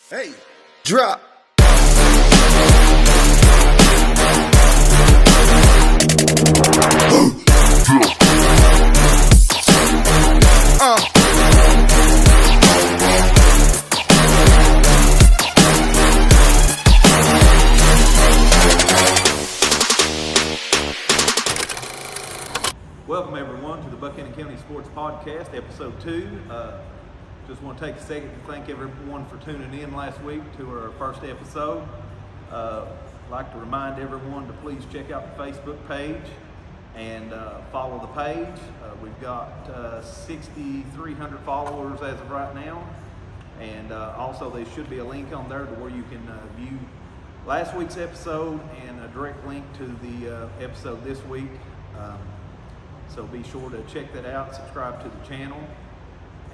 Hey, drop. Welcome everyone to the Buchanan County Sports Podcast, episode 2. Just want to take a second to thank everyone for tuning in last week to our first episode. I'd like to remind everyone to please check out the Facebook page and follow the page. We've got 6,300 followers as of right now, and also there should be a link on there to where you can view last week's episode and a direct link to the episode this week. So be sure to check that out, subscribe to the channel,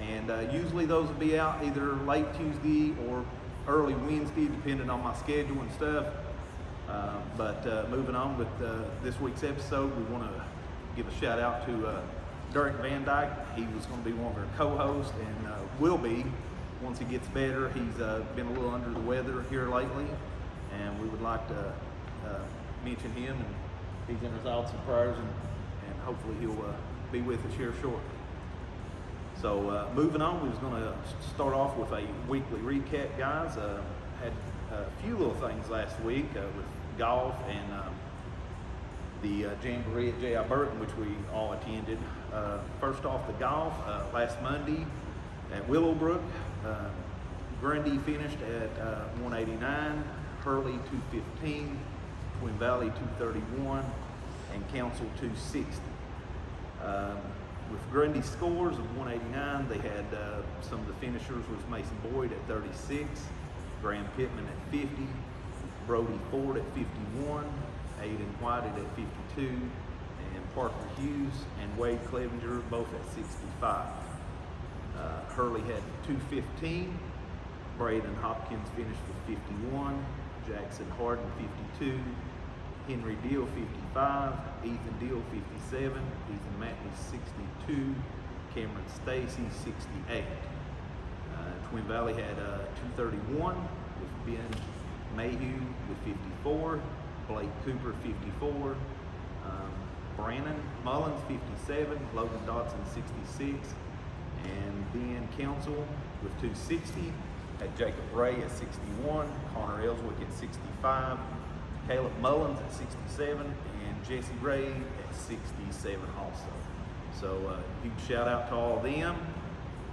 and usually those will be out either late Tuesday or early Wednesday, depending on my schedule and stuff. But moving on with this week's episode, we want to give a shout out to Derek Van Dyke. He was going to be one of our co-hosts and will be once he gets better. He's been a little under the weather here lately, and we would like to mention him, and he's in our thoughts and prayers, and hopefully he'll be with us here shortly. So moving on, we was going to start off with a weekly recap, guys. Had a few little things last week with golf and the Jamboree at J.I. Burton, which we all attended. First off, the golf. Last Monday at Willowbrook, Grundy finished at 189, Hurley 215, Twin Valley 231, and Council 260. With Grundy's scores of 189, they had some of the finishers was Mason Boyd at 36, Graham Pittman at 50, Brody Ford at 51, Aiden Whited at 52, and Parker Hughes and Wade Clevenger both at 65. Hurley had 215, Braden Hopkins finished with 51, Jackson Harden 52, Henry Deal 55, Ethan Deal 57, Ethan Matney 62, Cameron Stacy 68. Twin Valley had 231 with Ben Mayhew with 54, Blake Cooper 54, Brandon Mullins 57, Logan Dodson 66, and Ben Council with 260, had Jacob Ray at 61, Connor Ellswick at 65, Caleb Mullins at 67, and Jesse Ray at 67 also. So huge shout out to all of them.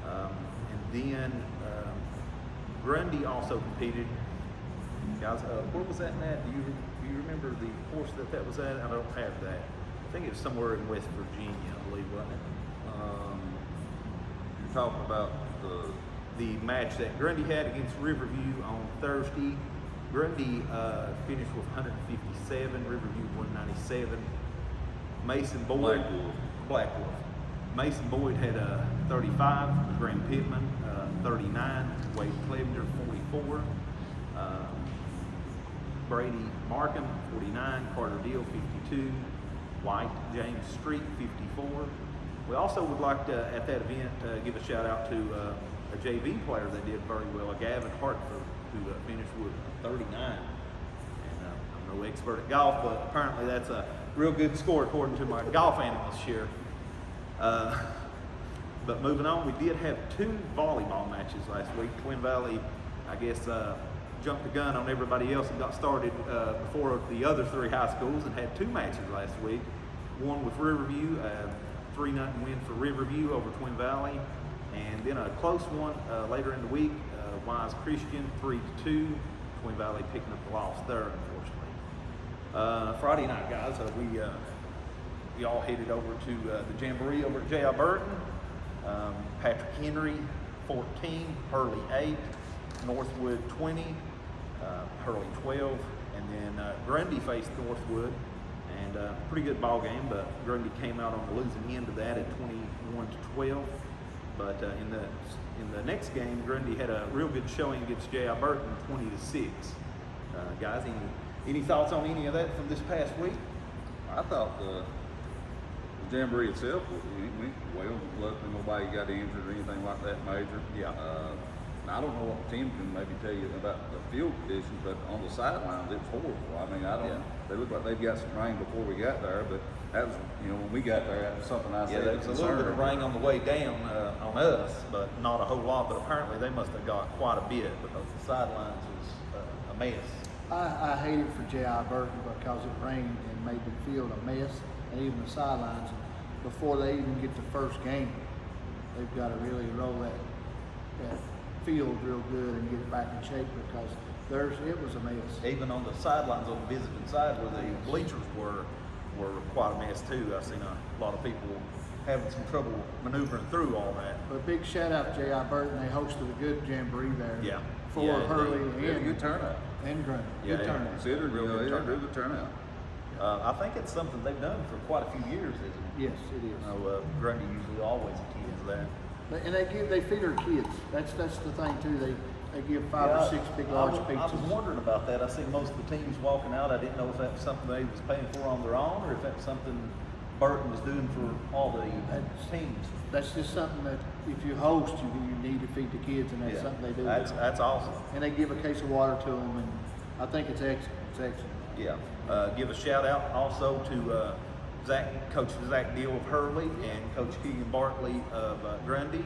And then Grundy also competed. Guys, where was that at? Do you remember the course that was at? I don't have that. I think it was somewhere in West Virginia, I believe, wasn't it? You're talking about the match that Grundy had against Riverview on Thursday. Grundy finished with 157, Riverview 197. Mason Boyd, Black Wolf. Mason Boyd had 35, Graham Pittman 39, Wade Clevenger 44, Brady Markham 49, Carter Deal 52, White James Street 54. We also would like to, at that event, give a shout out to a JV player that did very well, Gavin Hartford, who finished with 39. And I'm no expert at golf, but apparently that's a real good score according to my golf analyst here. But moving on, we did have 2 volleyball matches last week. Twin Valley, I guess, jumped the gun on everybody else and got started before the other 3 high schools and had 2 matches last week. One with Riverview, 3-0 win for Riverview over Twin Valley, and then a close one later in the week, Wise Christian 3-2, Twin Valley picking up the loss there, unfortunately. Friday night, guys, we all headed over to the Jamboree over at J.I. Burton. Patrick Henry 14, Hurley 8, Northwood 20, Hurley 12, and then Grundy faced Northwood, and pretty good ball game, but Grundy came out on the losing end of that at 21-12. But in the next game, Grundy had a real good showing against J.I. Burton, 20-6. Guys, any thoughts on any of that from this past week? I thought the Jamboree itself went well. Luckily, nobody got injured or anything like that major. Yeah. I don't know what Tim can maybe tell you about the field conditions, but on the sidelines, it was horrible. I mean, I don't. Yeah. They looked like they'd got some rain before we got there, but that was, when we got there, that was something I said. There was a little bit of rain on the way down on us, but not a whole lot. But apparently they must have got quite a bit because the sidelines was a mess. I hate it for J.I. Burton because it rained and made the field a mess, and even the sidelines. Before they even get the first game, they've got to really roll that field real good and get it back in shape because it was a mess. Even on the sidelines on the visiting side where the bleachers were quite a mess too. I've seen a lot of people having some trouble maneuvering through all that. But a big shout out to J.I. Burton. They hosted a good jamboree there. Yeah. For Yeah, Hurley They had a good turnout. and Grundy. Yeah, Good yeah. turnout. Considered, Real good they had a turnout. real good turnout. I think it's something they've done for quite a few years, isn't it? Yes, it is. Grundy usually always attends there. And they feed their kids. That's the thing too. They give 5 or 6 big large I was pizzas. wondering about that. I see most of the teams walking out. I didn't know if that was something they was paying for on their own or if that was something Burton was doing for all the teams. That's just something that if you host, you need to feed the kids, and that's something they do. That's awesome. And they give a case of water to them, and I think it's excellent. It's excellent. Yeah. Give a shout out also to Coach Zach Deal of Hurley and Coach Keegan Bartley of Grundy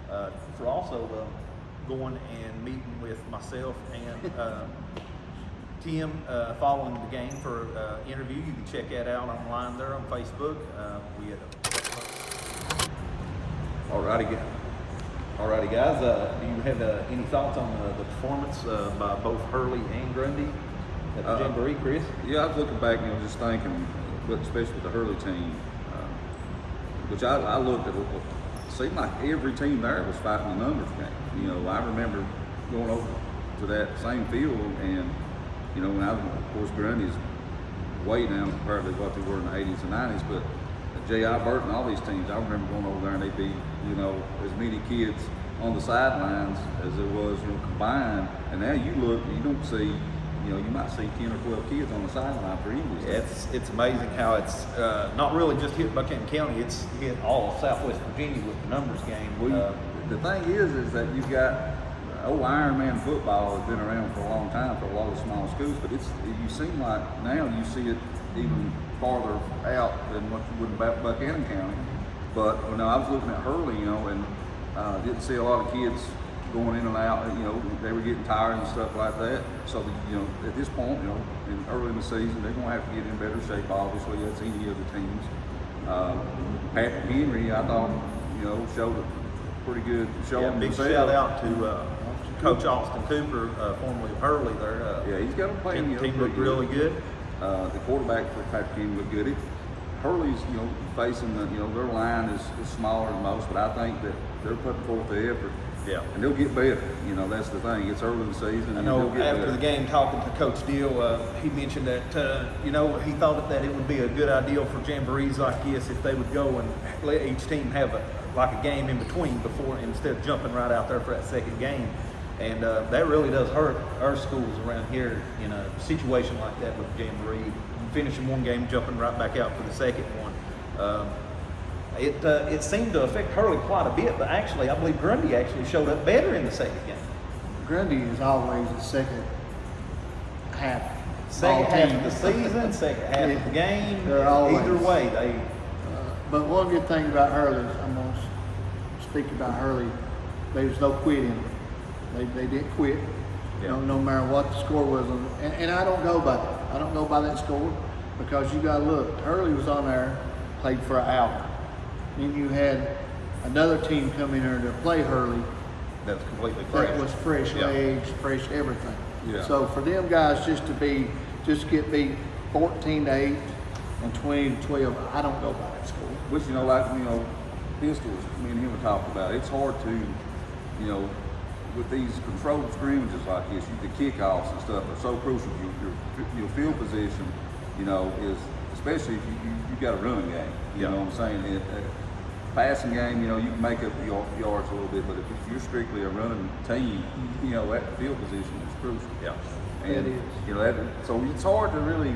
for also going and meeting with myself and Tim following the game for interview. You can check that out online there on Facebook. We had Alrighty, guys. Do you have any thoughts on the performance by both Hurley and Grundy at the Jamboree, Chris? Yeah, I was looking back, just thinking, especially with the Hurley team, which I looked at. It seemed like every team there was fighting a numbers game. I remember going over to that same field, and when of course Grundy's way down compared to what they were in the 80s and 90s, but J.I. Burton, all these teams, I remember going over there and they'd be, as many kids on the sidelines as there was, combined. And now you don't see, you might see 10 or 12 kids on the sideline for English. Yeah, it's amazing how it's not really just hit Buchanan County, it's hit all of Southwest Virginia with the numbers game. Well, the thing is that you've got Ironman football has been around for a long time for a lot of small schools, but you seem like now you see it even farther out than what you would in Buchanan County. But I was looking at Hurley, and didn't see a lot of kids going in and out. They were getting tired and stuff like that. So at this point, early in the season, they're going to have to get in better shape. Obviously, that's any of the teams. Patrick Henry, I thought, showed a pretty good show. Yeah, big shout out to Coach Austin Cooper, formerly of Hurley there. Yeah, he's got them playing. Team looked really good. The quarterback for Patrick Henry looked good. Hurley's, facing their line is smaller than most, but I think that they're putting forth the effort. Yeah. And they'll get better. That's the thing. It's early in the season. I know they'll get after better. the game, talking to Coach Deal, he mentioned that, he thought that it would be a good idea for jamborees like this if they would go and let each team have a game in between instead of jumping right out there for that second game. And that really does hurt our schools around here in a situation like that with jamboree, finishing one game, jumping right back out for the second one. It seemed to affect Hurley quite a bit, but actually, I believe Grundy actually showed up better in the second game. Grundy is always the second half. Second half of the season, second half of the game. They're always. Either way, they. But one good thing about Hurley, I'm going to speak about Hurley. There's no quitting. They didn't quit. Yeah. No matter what the score was, and I don't go by that. I don't go by that score because you got to look. Hurley was on there, played for an hour. Then you had another team come in there to play Hurley. That's completely fresh. That was fresh legs, fresh everything. Yeah. So for them guys just get beat 14-8 and 20-12, I don't go by that score. Which, pistols, me and him have talked about. It's hard to, with these controlled scrimmages like this, the kickoffs and stuff are so crucial. Your field position, is, especially if you got a running game. You know what I'm saying? Passing game, you can make up yards a little bit, but if you're strictly a running team, that field position is crucial. Yeah. And, It is. So it's hard to really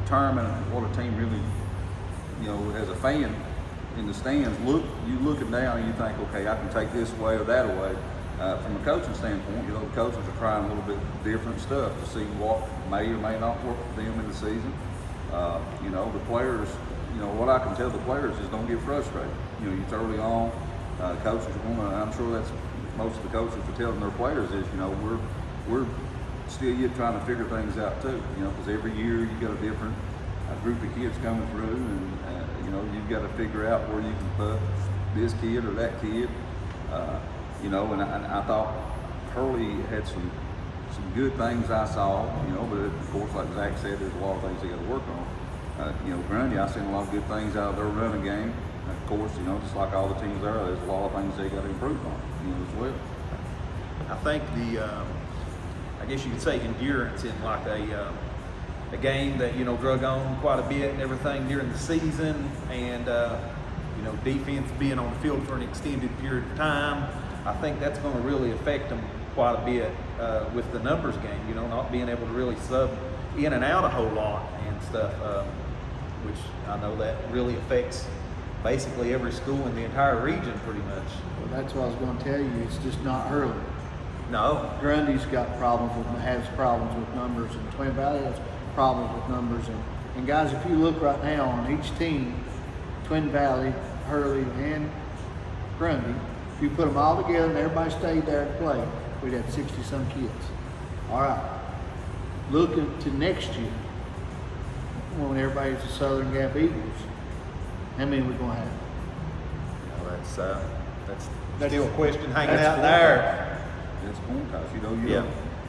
determine what a team really, as a fan in the stands, you looking down and you think, okay, I can take this way or that away. from a coaching standpoint, the coaches are trying a little bit different stuff to see what may or may not work for them in the season. The players, what I can tell the players is don't get frustrated. It's early on. Coaches are going to, I'm sure that's most of the coaches are telling their players is, we're still yet trying to figure things out too. Because every year you got a different group of kids coming through, and you've got to figure out where you can put this kid or that kid. And I thought Hurley had some good things I saw, but of course, like Zach said, there's a lot of things they got to work on. Grundy, I seen a lot of good things out of their running game. Of course, just like all the teams there, there's a lot of things they got to improve on, as well. I think I guess you could say endurance in like a game that, drug on quite a bit and everything during the season, and, defense being on the field for an extended period of time. I think that's going to really affect them quite a bit with the numbers game, not being able to really sub in and out a whole lot and stuff, which I know that really affects basically every school in the entire region pretty much. Well, that's what I was going to tell you. It's just not Hurley. No. Grundy's got has problems with numbers, and Twin Valley has problems with numbers. And guys, if you look right now on each team, Twin Valley, Hurley, and Grundy, if you put them all together and everybody stayed there to play, we'd have 60-some kids. All right. Looking to next year, when everybody's the Southern Gap Eagles, how many we going to have? That's still a question hanging out there. It's coin toss. Yeah.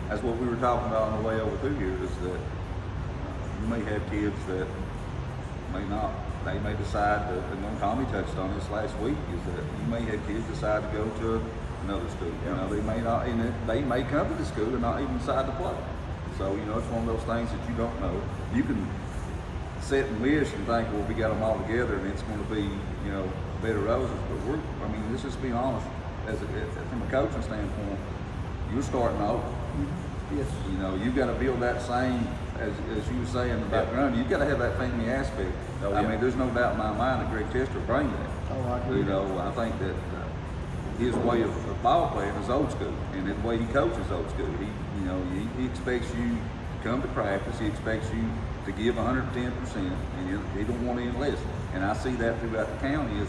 That's what we were talking about on the way over through here, is that you may have kids that they may decide to, and Tommy touched on this last week, is that you may have kids decide to go to another school. Yeah. They may not, and they may come to the school and not even decide to play. So, it's one of those things that you don't know. You can sit and wish and think, well, we got them all together and it's going to be, bed of roses. But let's just be honest, from a coaching standpoint, you're starting over. Yes. You've got to build that same, as you were saying in the background, you've got to have that family aspect. Oh, I yeah. mean, there's no doubt in my mind that Greg Tester will bring that. Oh, I agree. I think that his way of ball playing is old school, and the way he coaches old school. He expects you to come to practice. He expects you to give 110%, and he don't want to enlist. And I see that throughout the county.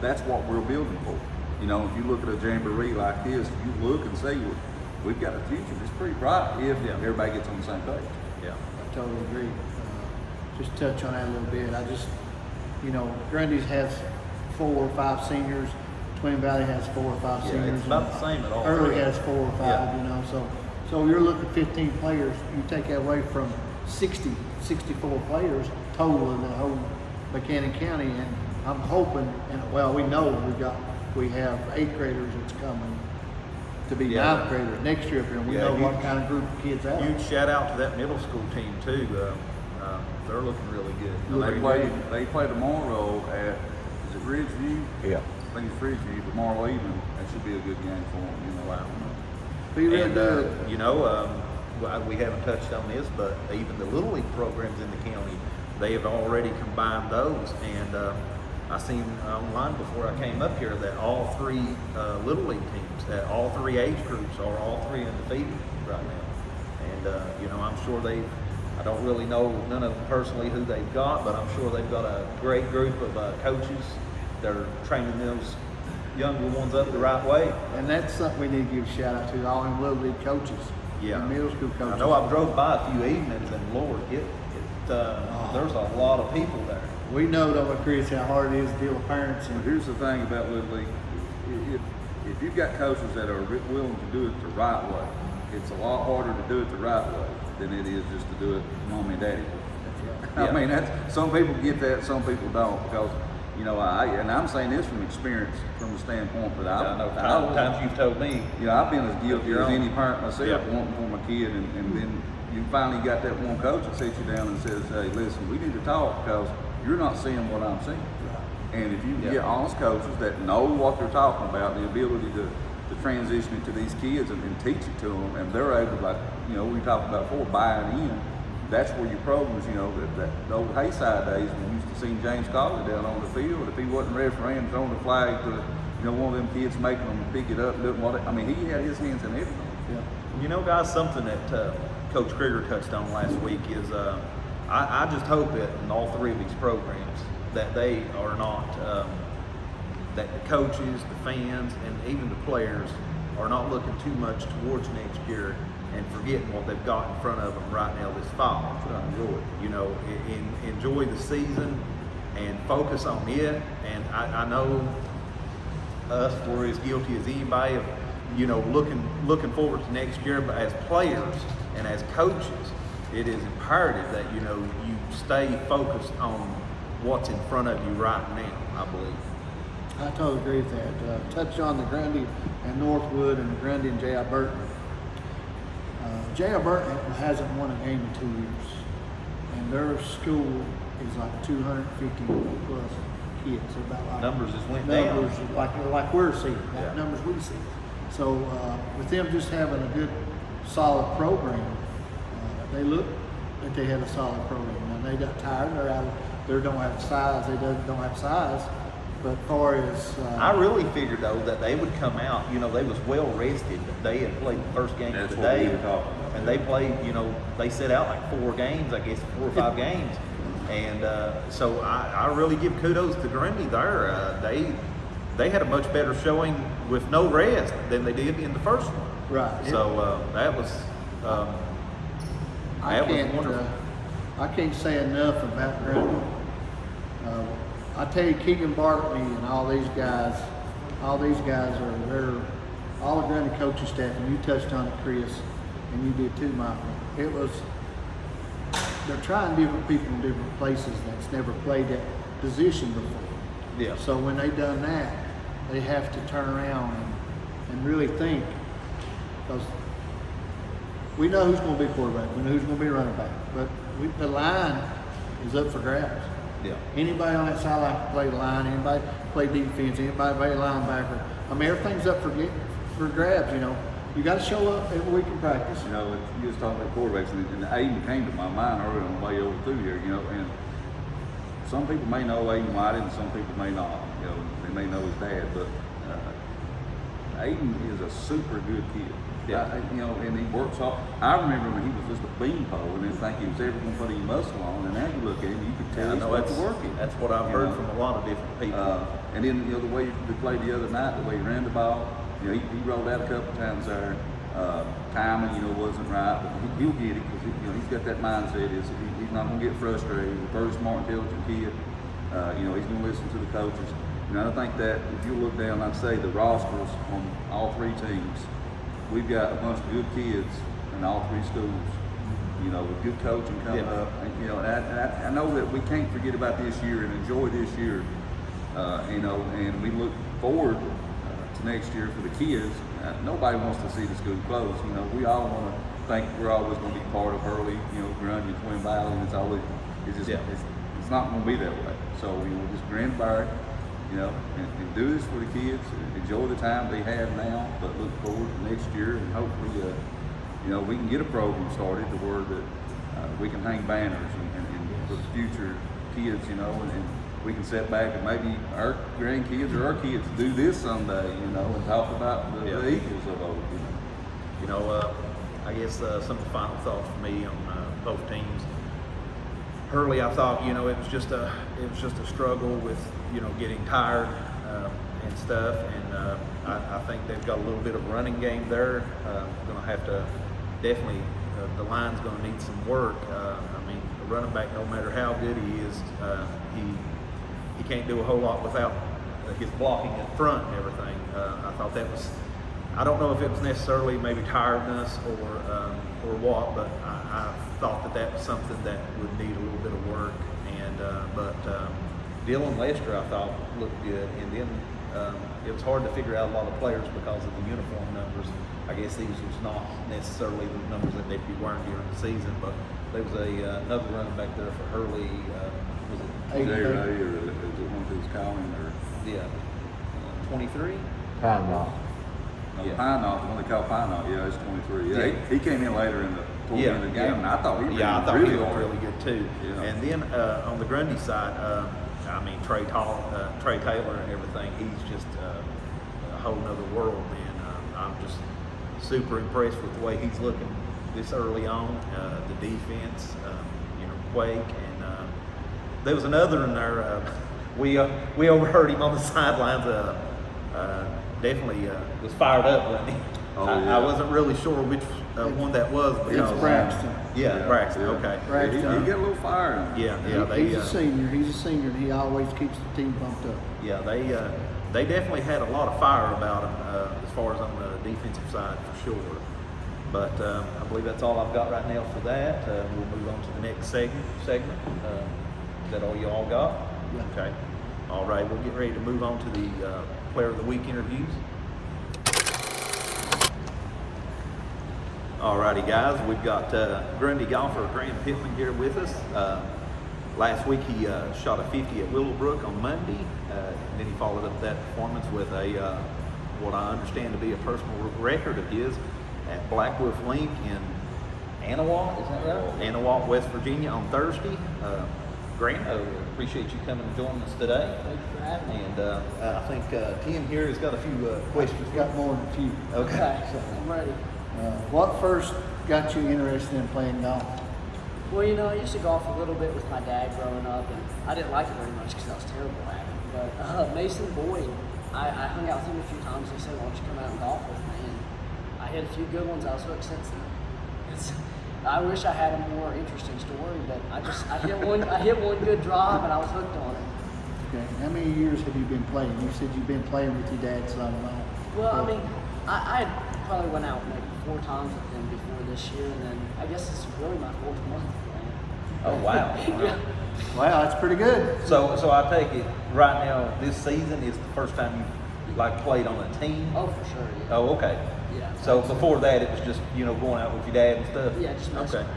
That's what we're building for. If you look at a jamboree like this, you look and say, we've got a future. It's pretty bright if everybody gets on the same page. Yeah. I totally agree. Just touch on that a little bit. I just, Grundy's has 4 or 5 seniors. Twin Valley has 4 or 5 seniors. It's about the same at all. Early has 4 or 5, Yeah. So you're looking at 15 players. You take that away from 64 players total in the whole Buchanan County, and I'm hoping, we know we have 8th graders that's coming to be 9th graders next year up here, and we know what kind of group of kids out. Huge shout out to that middle school team too. They're looking really good. They play tomorrow at, is it Ridgeview? Yeah. I think it's Ridgeview tomorrow evening. That should be a good game for them. Wow. Be real good. We haven't touched on this, but even the Little League programs in the county, they have already combined those. And I seen online before I came up here that all 3 Little League teams, that all 3 age groups are all 3 undefeated right now. And, I'm sure I don't really know none of them personally who they've got, but I'm sure they've got a great group of coaches that are training those younger ones up the right way. And that's something we need to give a shout out to all them Little League coaches. Yeah. And middle school coaches. I know I've drove by a few evenings, and Lord, there's a lot of people there. We know, though, Chris, how hard it is to deal with parents. But And here's the thing about Little League. If you've got coaches that are willing to do it the right way, it's a lot harder to do it the right way than it is just to do it mommy and daddy. that's right. I mean, some people get that, some people don't, because and I'm saying this from experience, from the standpoint that I know times you've told me. I've been as guilty as any parent myself, Yeah. wanting for my kid, and then you finally got that one coach that sits you down and says, hey, listen, we need to talk because you're not seeing what I'm seeing. And if you get honest coaches that know what they're talking about, the ability to transition it to these kids and teach it to them, and they're able to, we talked about before, buying in. That's where your programs, the old Hayside days when we used to see James Colley down on the field. If he wasn't refereeing, throwing the flag to, you know, one of them kids making them pick it up, doing what. I mean, he had his hands in everything. Yeah. You know, guys, something that Coach Krieger touched on last week is I just hope that in all three of these programs that they are not, that the coaches, the fans, and even the players are not looking too much towards next year and forgetting what they've got in front of them right now this fall. Enjoy it. You know, enjoy the season and focus on it. And I know us, we're as guilty as anybody of, you know, looking forward to next year. But as players and as coaches, it is imperative that, you know, you stay focused on what's in front of you right now, I believe. I totally agree with that. Touch on the Grundy and Northwood and Grundy and J.I. Burton. J.I. Burton hasn't won a game in 2 years, and their school is like 250 plus kids. About like Numbers just went numbers down. like we're seeing, like Yeah. numbers we see. So with them just having a good, solid program, they look that they had a solid program. And they got tired. They're out. They don't have size. They don't have size. But far as I really figured though that they would come out, you know, they was well rested. They had played the first game That's what today, we were talking about. and they played, you know, they set out like 4 games, I guess 4 or 5 games, and so I really give kudos to Grundy there. They had a much better showing with no rest than they did in the first one. right. So that was I that was can't. wonderful. I can't say enough about Grundy. I tell you, Keegan Bartley and all these guys are they're all the Grundy coaching staff, and you touched on it, Chris, and you did too, Michael. It was they're trying different people in different places that's never played that position before. Yeah. So when they done that, they have to turn around and really think, because we know who's going to be quarterback, we know who's going to be running back, but the line is up for grabs. Yeah. Anybody on that sideline can play the line, anybody play defense, anybody play linebacker. I mean, everything's up for grabs, you know. You got to show up every week in practice. You know, you was talking about quarterbacks, and Aiden came to my mind earlier on the way over through here, you know, and some people may know Aiden White and some people may not. You know, they may know his dad, but Aiden is a super good kid. Yeah. You know, and he works hard. I remember when he was just a beanpole and didn't think he was ever going to put any muscle on, and now you look at him, you can tell I he's know got to work it. that's what I've You heard know? from a lot of different people. And then, you know, the way they played the other night, the way he ran the ball, you know, he rolled out a couple times there. Timing, you know, wasn't right, but he'll get it because, you know, he's got that mindset. He's not going to get frustrated. He's a very smart, intelligent kid. You know, he's going to listen to the coaches. You know, I think that if you look down, I'd say the rosters on all 3 teams, we've got a bunch of good kids in all 3 schools. You know, with good coaching coming up. And, you know, I know that we can't forget about this year and enjoy this year. You know, and we look forward to next year for the kids. Nobody wants to see the school close. You know, we all want to think we're always going to be part of Hurley, you know, Grundy, Twin Valley, and it's not going to be that way. So, you know, just grin by it, you know, and do this for the kids. Enjoy the time they have now, but look forward to next year, and hopefully, you know, we can get a program started to where that we can hang banners and for the future kids, you know, and we can sit back and maybe our grandkids or our kids do this someday, you know, and talk about the Eagles of old, you know. You know, I guess some of the final thoughts for me on both teams. Hurley, I thought, you know, it was just a struggle with, you know, getting tired and stuff, and I think they've got a little bit of a running game there. Going to have to definitely the line's going to need some work. I mean, the running back, no matter how good he is, he can't do a whole lot without his blocking up front and everything. I thought that was, I don't know if it was necessarily maybe tiredness or what, but I thought that was something that would need a little bit of work. And but Dylan Lester, I thought, looked good, and then it was hard to figure out a lot of players because of the uniform numbers. I guess these was not necessarily the numbers that they'd be wearing during the season, but there was another running back there for Hurley. Was it Jay Ray, or is it one of his calling, or? Yeah, 23. Time off. Yeah. Pine Knot, the one they call Pine Knot, yeah, it's 23. Yeah, Yeah. he came in later in the end of the game, and I thought he ran I thought really he looked hard. really good too. Yeah. And then on the Grundy side, I mean Trey Taylor and everything. He's just whole nother world, man. I'm just super impressed with the way he's looking this early on. The defense, Quake, and there was another in there. We overheard him on the sidelines. Definitely was fired up, wasn't he? Oh, I wasn't really sure which one that was. But It's Braxton. Yeah, Braxton. Okay. Braxton. He get a little fire in him. Yeah. He's a senior. He's a senior, and he always keeps the team pumped up. Yeah, they definitely had a lot of fire about him as far as on the defensive side for sure. But I believe that's all I've got right now for that. We'll move on to the next segment. Is that all you all got? Yeah. Okay. All right, we'll get ready to move on to the Player of the Week interviews. Alrighty, guys, we've got Grundy golfer Grant Pittman here with us. Last week he shot a 50 at Willowbrook on Monday. And then he followed up that performance with a what I understand to be a personal record of his at Black Wolf Link in Anahuac, is that right? Anahuac, West Virginia on Thursday. Grant, I appreciate you coming and joining us today. Thank you for having me. And I think Tim here has got a few questions. We've got more than a few. Okay. I'm ready. What first got you interested in playing golf? Well, I used to golf a little bit with my dad growing up, and I didn't like it very much because I was terrible at it. But Mason Boyd, I hung out with him a few times. He said, "Why don't you come out and golf with me?" And I hit a few good ones. I was hooked since then. I wish I had a more interesting story, but I hit one good drive, and I was hooked on it. Okay. How many years have you been playing? You said you've been playing with your dad so long. Well, I mean, I probably went out maybe 4 times with him before this year, and then I guess this is really my 4th month playing. Oh wow. Yeah. Wow, that's pretty good. So I take it right now this season is the first time you played on a team. Oh, for sure. Yeah. Oh, okay. Yeah. So before that it was just going out with your dad and stuff. Yeah, just messing. Okay.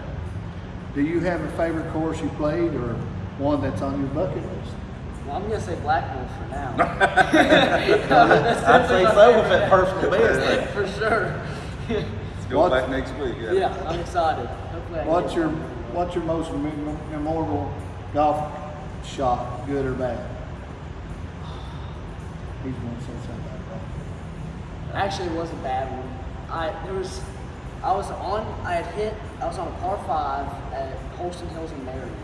Do you have a favorite course you played or one that's on your bucket list? Well, I'm gonna say Black Wolf for now. I'd say so with that personal best. For sure. Let's go back next week. Yeah, I'm excited. Hopefully I can What's get your one. most memorable golf shot, good or bad? He's going to say something about Actually, it was a bad one. I was on a par 5 at Holston Hills in Maryland,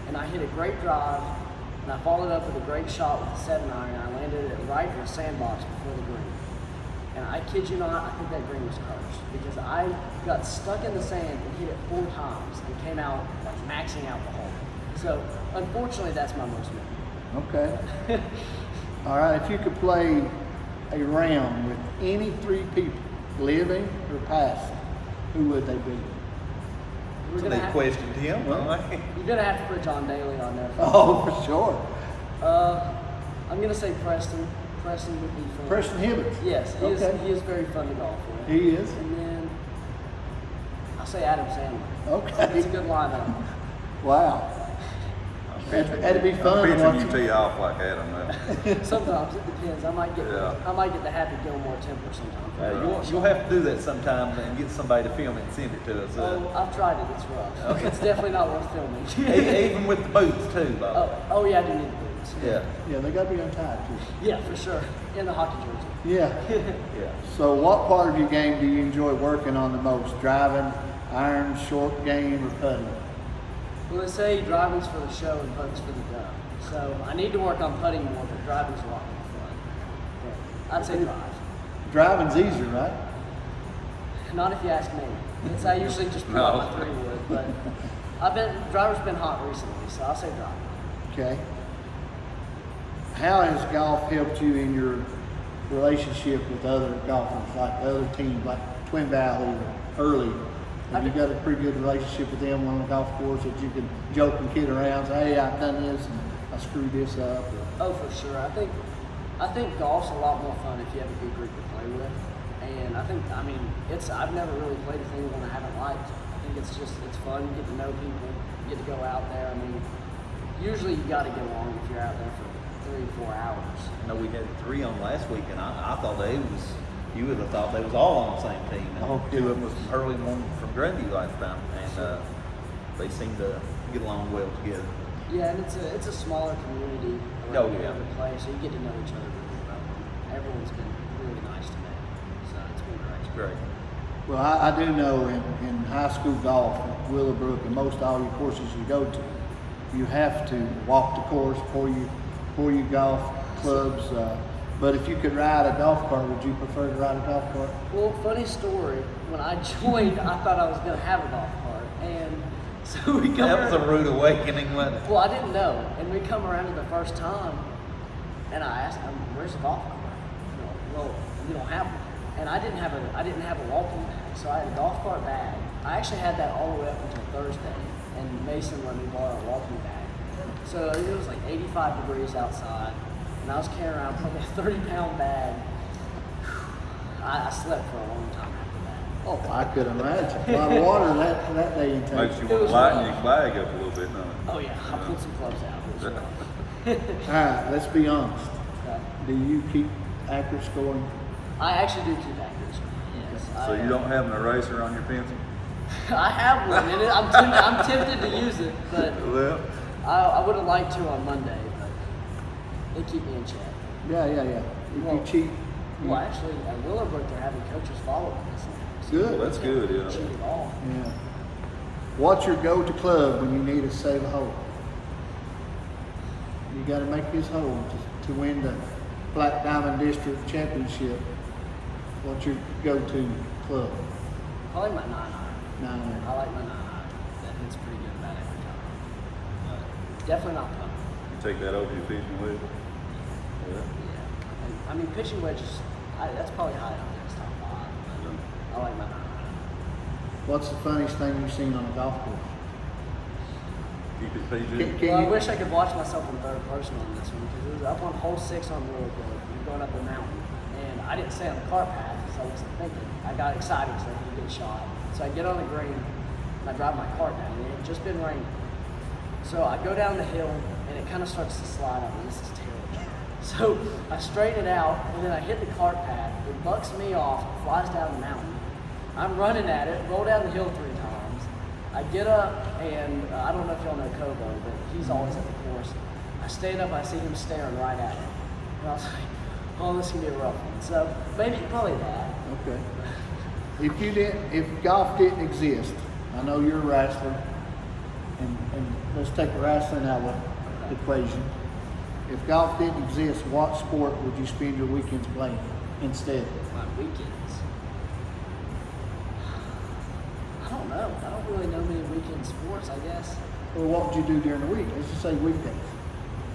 and I hit a great drive, and I followed up with a great shot with a 7-iron, and I landed it right in the sandbox before the green. And I kid you not, I think that green was cursed because I got stuck in the sand and hit it 4 times and came out like maxing out the hole. So unfortunately, that's my most memorable. Okay. All right, if you could play a round with any 3 people, living or past, who would they be? We're That's a gonna neat have, question, Tim. you're gonna have to put John Daly on there. Oh, for sure. I'm gonna say Preston. Preston would be fun. Preston Hibbins. Yes, he Okay. is very fun to golf with. He is. And then I'll say Adam Sandler. Okay. It's a good lineup. Wow. That'd be fun. I'm picturing you watching- tee off like Adam now. Sometimes it depends. I might get the Happy Gilmore temper sometimes. You'll have to do that sometime and get somebody to film it and send it to us. Oh, I've tried it. It's rough. It's definitely not worth filming. Even with the boots too, Bob. Oh yeah, I do need the boots. Yeah. Yeah, they got to be untied too. Yeah, for sure. In the hockey jersey. Yeah. Yeah. So, what part of your game do you enjoy working on the most? Driving, iron, short game, or putting? Well, they say driving's for the show and putting's for the dough. So I need to work on putting more, but driving's a lot more fun. But I'd say drive. Driving's easier, right? Not if you ask me. I usually just pull out my 3-wood, but driver's been hot recently, so I'll say drive. Okay. How has golf helped you in your relationship with other golfers, like the other teams, like Twin Valley or Early? Have you got a pretty good relationship with them on the golf course that you can joke and kid around, say, hey, I've done this and I screwed this up? Oh, for sure. I think golf's a lot more fun if you have a good group to play with. And I've never really played with anyone I haven't liked. I think it's fun. You get to know people. You get to go out there. Usually you got to get along if you're out there for 3 or 4 hours. I know we had 3 on last week, and I thought you would have thought they was all on the same team. And Oh, 2 of them was from Early and 1 from Grundy last time, and they seem to get along well together. Yeah, and it's a smaller community Oh, around yeah. the place, so you get to know each other really well. Everyone's been really great. Well, I do know in high school golf, Willowbrook, and most all your courses you go to, you have to walk the course pour you golf clubs. But if you could ride a golf cart, would you prefer to ride a golf cart? Well, funny story. When I joined, I thought I was going to have a golf cart, and so we come. That was a rude awakening, wasn't it? Well, I didn't know, and we come around to the first time, and I asked him, "Where's the golf cart?" Well, you don't have one, and I didn't have a walking bag, so I had a golf cart bag. I actually had that all the way up until Thursday, and Mason let me borrow a walking bag. So it was like 85 degrees outside, and I was carrying around probably a 30-pound bag. I slept for a long time after that. Oh, I could imagine. A lot of water that day you take. Makes you It want was to lighten rough. your flag up a little bit, doesn't it? Oh yeah, I pulled some clubs out. It was rough. All right, let's be honest. Yeah. Do you keep accurate scoring? I actually do keep accuracy. Yes. So you don't have an eraser on your pencil? I have one, and I'm tempted to use it, but Well, I would have liked to on Monday, but they keep me in check. Yeah. If Well, you cheat, Well, actually, at Willowbrook, they're having coaches follow us. Good. well, that's good, yeah. Cheat at all. yeah. What's your go-to club when you need to save a hole? You got to make this hole to win the Black Diamond District Championship. What's your go-to club? Probably my 9-iron. I like my 9-iron. That hits pretty good about every time. But definitely not putter. You take that over your fishing wedge? Yeah. Yeah. And, I mean, pitching wedges, that's probably high up there. It's top 5. But I like my 9-iron. What's the funniest thing you've seen on a golf course? Keep it PG. Well, I wish I could watch myself in third person on this one because it was up on hole 6 on Willowbrook. We're going up the mountain. And I didn't stay on the cart path because I wasn't thinking. I got excited because I could get shot. So I get on the green and I drive my cart down. And it had just been raining. So I go down the hill and it kind of starts to slide on me. This is terrible. So I straighten it out and then I hit the cart path. It bucks me off, flies down the mountain. I'm running at it, roll down the hill 3 times. I get up and I don't know if y'all know Kobo, but he's always at the course. I stand up, I see him staring right at me. And I was like, oh, this is gonna be a rough one. So probably that. Okay. If golf didn't exist, I know you're a wrestler, and let's take wrestling out of the equation. If golf didn't exist, what sport would you spend your weekends playing instead? My weekends. I don't know. I don't really know many weekend sports, I guess. Or what would you do during the week? Let's just say weekdays.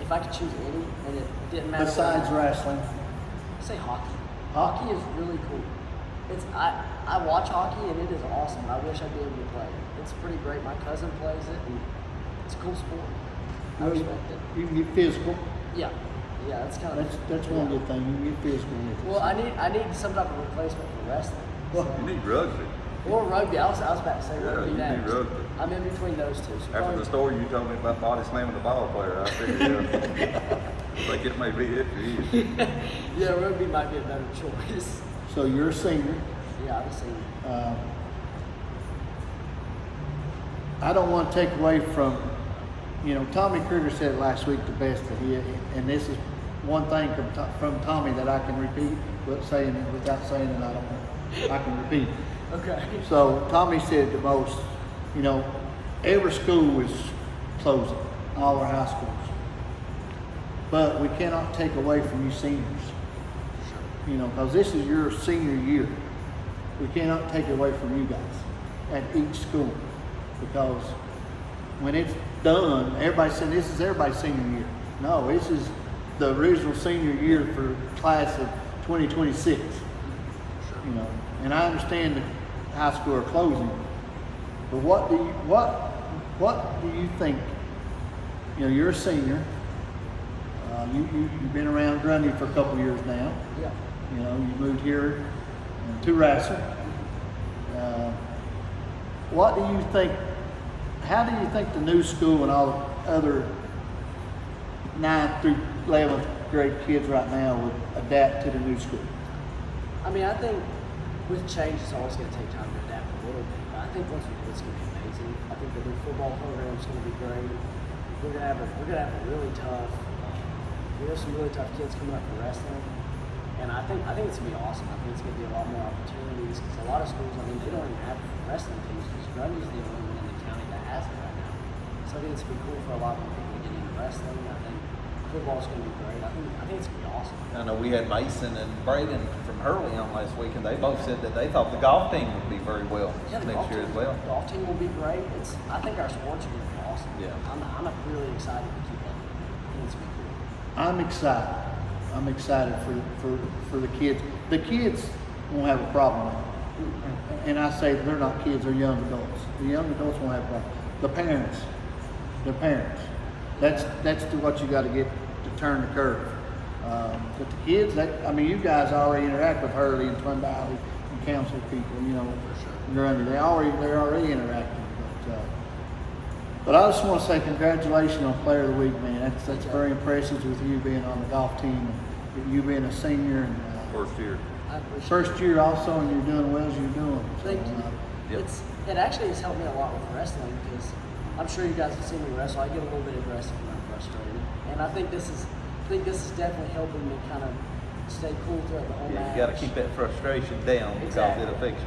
If I could choose any and it didn't matter. Besides wrestling. Say hockey. Hockey? Hockey is really cool. I watch hockey and it is awesome. I wish I'd be able to play it. It's pretty great. My cousin plays it and it's a cool sport. I respect it. You can get physical. Yeah. Yeah, that's kind of That's one good thing. You can get physical with it. Well, I need some type of replacement for wrestling. You need rugby. Or rugby. I was about to say Yeah, rugby you need next. rugby. I'm in between those two. So After probably- the story you told me about body slamming the ball player, I figured I think it may be it for you. yeah, rugby might be a better choice. So you're a senior. Yeah, I'm a senior. I don't want to take away from, Tommy Kruger said it last week the best that he, and this is one thing from Tommy that I can repeat, without saying it, I can repeat. Okay. So Tommy said the most, every school is closing, all our high schools. But we cannot take away from you seniors, because this is your senior year. We cannot take it away from you guys at each school, because when it's done, everybody's saying this is everybody's senior year. No, this is the original senior year for class of 2026. And I understand that high school are closing, but what do you think? You're a senior. You've been around Grundy for a couple of years now. Yeah. You moved here to wrestle. What do you think? How do you think the new school and all the other 9th through 11th grade kids right now would adapt to the new school? I mean, I think with change, it's always going to take time to adapt a little bit. But I think once we do, it's going to be amazing. I think the new football program is going to be great. We're going to have a really tough. We have some really tough kids coming up for wrestling. And I think it's gonna be awesome. I think it's gonna be a lot more opportunities because a lot of schools, I mean, they don't even have wrestling teams because Grundy's the only one in the county that has it right now. So I think it's gonna be cool for a lot more people to get into wrestling. I think football's gonna be great. I think it's gonna be awesome. I know we had Mason and Braden from Hurley on last week, and they both said that they thought the golf team would be very well Yeah, the next year as well. The golf team will be great. I think our sports are gonna be awesome. Yeah. I'm really excited to keep up. I think it's gonna be cool. I'm excited. I'm excited for the kids. The kids won't have a problem with it. And I say they're not kids, they're young adults. The young adults won't have a problem. The parents. That's what you got to get to turn the curve. But the kids, you guys already interact with Hurley and Twin Valley and council people, Grundy. They're already interacting. But I just want to say congratulations on Player of the Week, man. That's very impressive with you being on the golf team and you being a senior and First year. I appreciate first year also, and you're doing well as you're doing. Thank you. Yep. It actually has helped me a lot with wrestling because I'm sure you guys have seen me wrestle. I get a little bit aggressive when I'm frustrated, and I think this is definitely helping me kind of stay cool throughout the whole match. You got to keep that frustration down because Exactly. it affects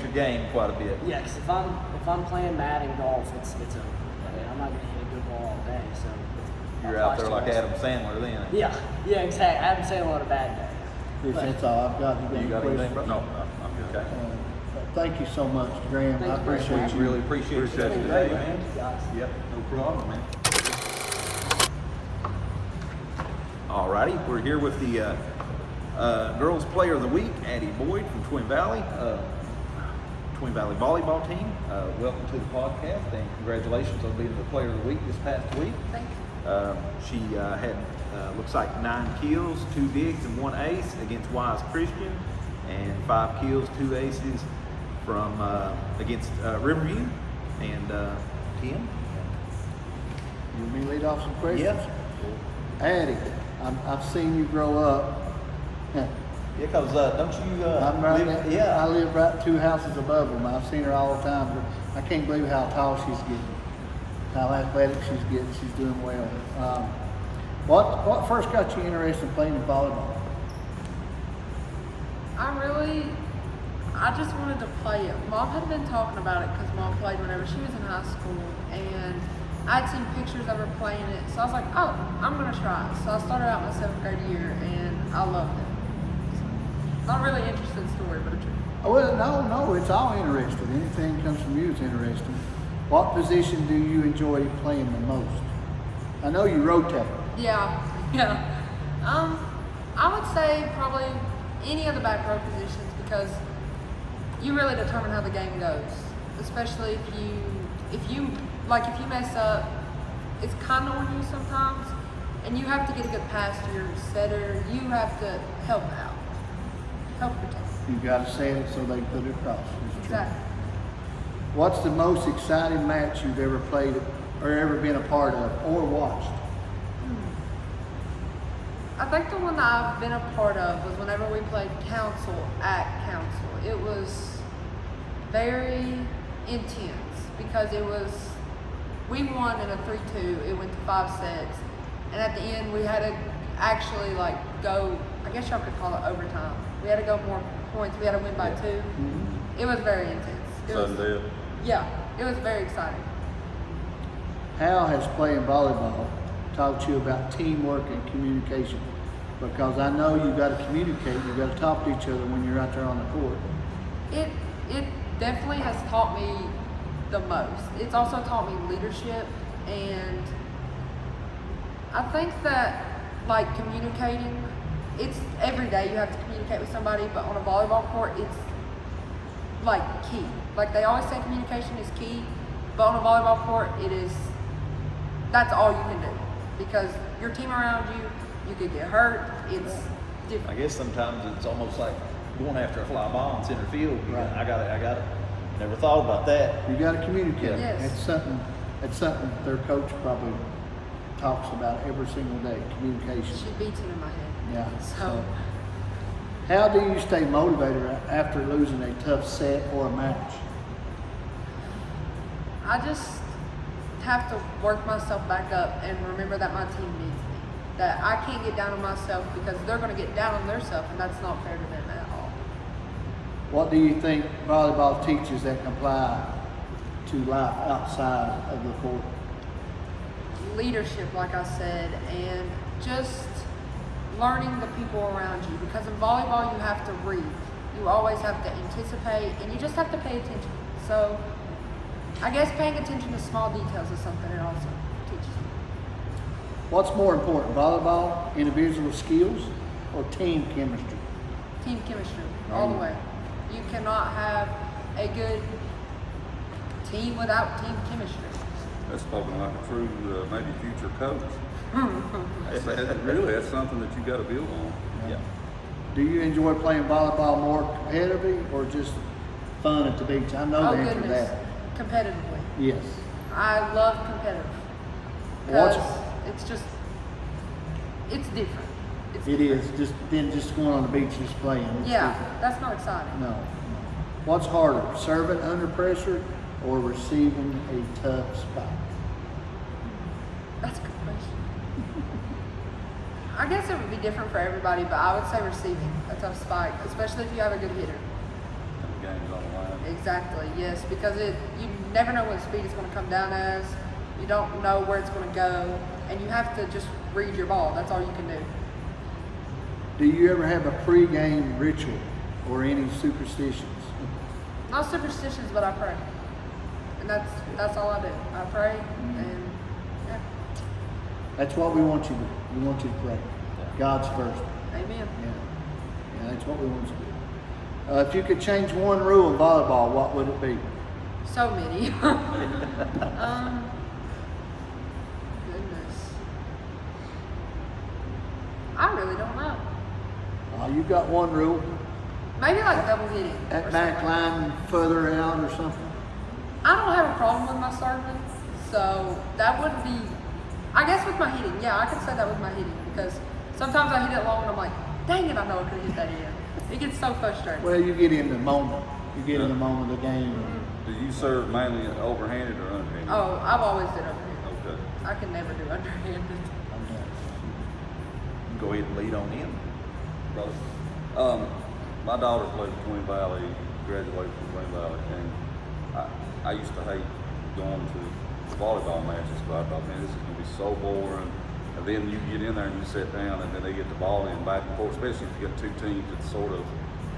your game quite a bit. Yeah, because if I'm playing Madden golf, it's over. I mean, I'm not gonna hit a good ball all day, so You're out there like Adam Sandler then. Yeah, exactly. I haven't said a lot of bad day. If that's all I've got. You got anything, bro? No, I'm good. Okay. Thank you so much, Graham. Thank I you very appreciate much. you. Really appreciate you It's been today, great, man. Thank you guys. Yep, no problem, man. Alrighty, we're here with the Girls Player of the Week, Addy Boyd from Twin Valley, Twin Valley Volleyball team. Welcome to the podcast and congratulations on being the Player of the Week this past week. Thank you. She had, looks like 9 kills, 2 digs, and 1 ace against Wise Christian, and 5 kills, 2 aces from against Riverview. And Tim? You want me to lead off some questions? Yeah. Addy, I've seen you grow up. Yeah, because don't you I'm right live? I Yeah. live right 2 houses above them. I've seen her all the time. But I can't believe how tall she's getting, how athletic she's getting. She's doing well. What first got you interested in playing volleyball? I just wanted to play it. Mom had been talking about it because Mom played whenever she was in high school, and I'd seen pictures of her playing it. So I was like, oh, I'm going to try it. So I started out my 7th grade year, and I loved it. So, not really interesting story, but a truth. Well, no, it's all interesting. Anything that comes from you is interesting. What position do you enjoy playing the most? I know you rotate. Yeah. I would say probably any of the back row positions because you really determine how the game goes. Especially if you mess up, it's kind of on you sometimes, and you have to get a good pass to your setter. You have to help out, help protect. You got to set it so they can put it across. It's true. Exactly. What's the most exciting match you've ever played or ever been a part of or watched? I think the one that I've been a part of was whenever we played Council at Council. It was very intense because we won in a 3-2. It went to 5 sets. And at the end, we had to actually go, I guess y'all could call it overtime. We had to go more points. We had to win by 2. Mm-hmm. It was very intense. Yeah, it was very exciting. How has playing volleyball taught you about teamwork and communication? Because I know you got to communicate, you got to talk to each other when you're out there on the court. It definitely has taught me the most. It's also taught me leadership, and I think that communicating, it's every day you have to communicate with somebody, but on a volleyball court it's key. They always say communication is key, but on a volleyball court that's all you can do because your team around you could get hurt. It's different. I guess sometimes it's almost like going after a fly ball in center field. Right. I got it. Never thought about that. You got to communicate. Yes. It's something their coach probably talks about every single day, communication. She beats it in my head. Yeah. So How do you stay motivated after losing a tough set or a match? I just have to work myself back up and remember that my team needs me. that I can't get down on myself because they're going to get down on themselves, and that's not fair to them at all. What do you think volleyball teaches that can apply to life outside of the court? Leadership, like I said, and just learning the people around you, because in volleyball you have to read. You always have to anticipate, and you just have to pay attention. So I guess paying attention to small details is something it also teaches you. What's more important, volleyball, individual skills, or team chemistry? Team chemistry, all the way. You cannot have a good team without team chemistry. That's spoken like a true, maybe future coach. That's something that you got to build on. Yeah. Do you enjoy playing volleyball more competitively or just fun at the beach? I know Oh the answer to goodness, that. competitively. Yes. I love competitive. What's- Because it's just, it's different. It's It different. is just going on the beach just playing. It's Yeah, different. that's not exciting. No. What's harder, serving under pressure or receiving a tough spot? That's a good question. I guess it would be different for everybody, but I would say receiving a tough spike, especially if you have a good hitter. And the game's on the line. Exactly, yes, because you never know what speed it's going to come down as. You don't know where it's going to go, and you have to just read your ball. That's all you can do. Do you ever have a pre-game ritual or any superstitions? Not superstitions, but I pray, and that's all I do. I pray, and yeah, That's what we want you to do. We want you to pray. God's first. amen. Yeah, that's what we want you to do. If you could change one rule in volleyball, what would it be? So many. Goodness. I really don't know. You got one rule. Maybe like double hitting. That or back something. line further out or something. I don't have a problem with my serving, so that would be, I guess with my hitting, yeah, I could say that with my hitting, because sometimes I hit it long and I'm like, dang it, I know I could have hit that in. It gets so frustrating. Well, you get in the moment. You get in the moment of the game. Do you serve mainly overhanded or underhanded? Oh, I've always did overhand. Okay. I can never do underhanded. I'm done. Go ahead and lead on in. Brother. My daughter played at Twin Valley, graduated from Twin Valley, and I used to hate going to volleyball matches, but I thought, man, this is going to be so boring. And then you get in there and you sit down, and then they get the ball in back and forth, especially if you got two teams that's sort of,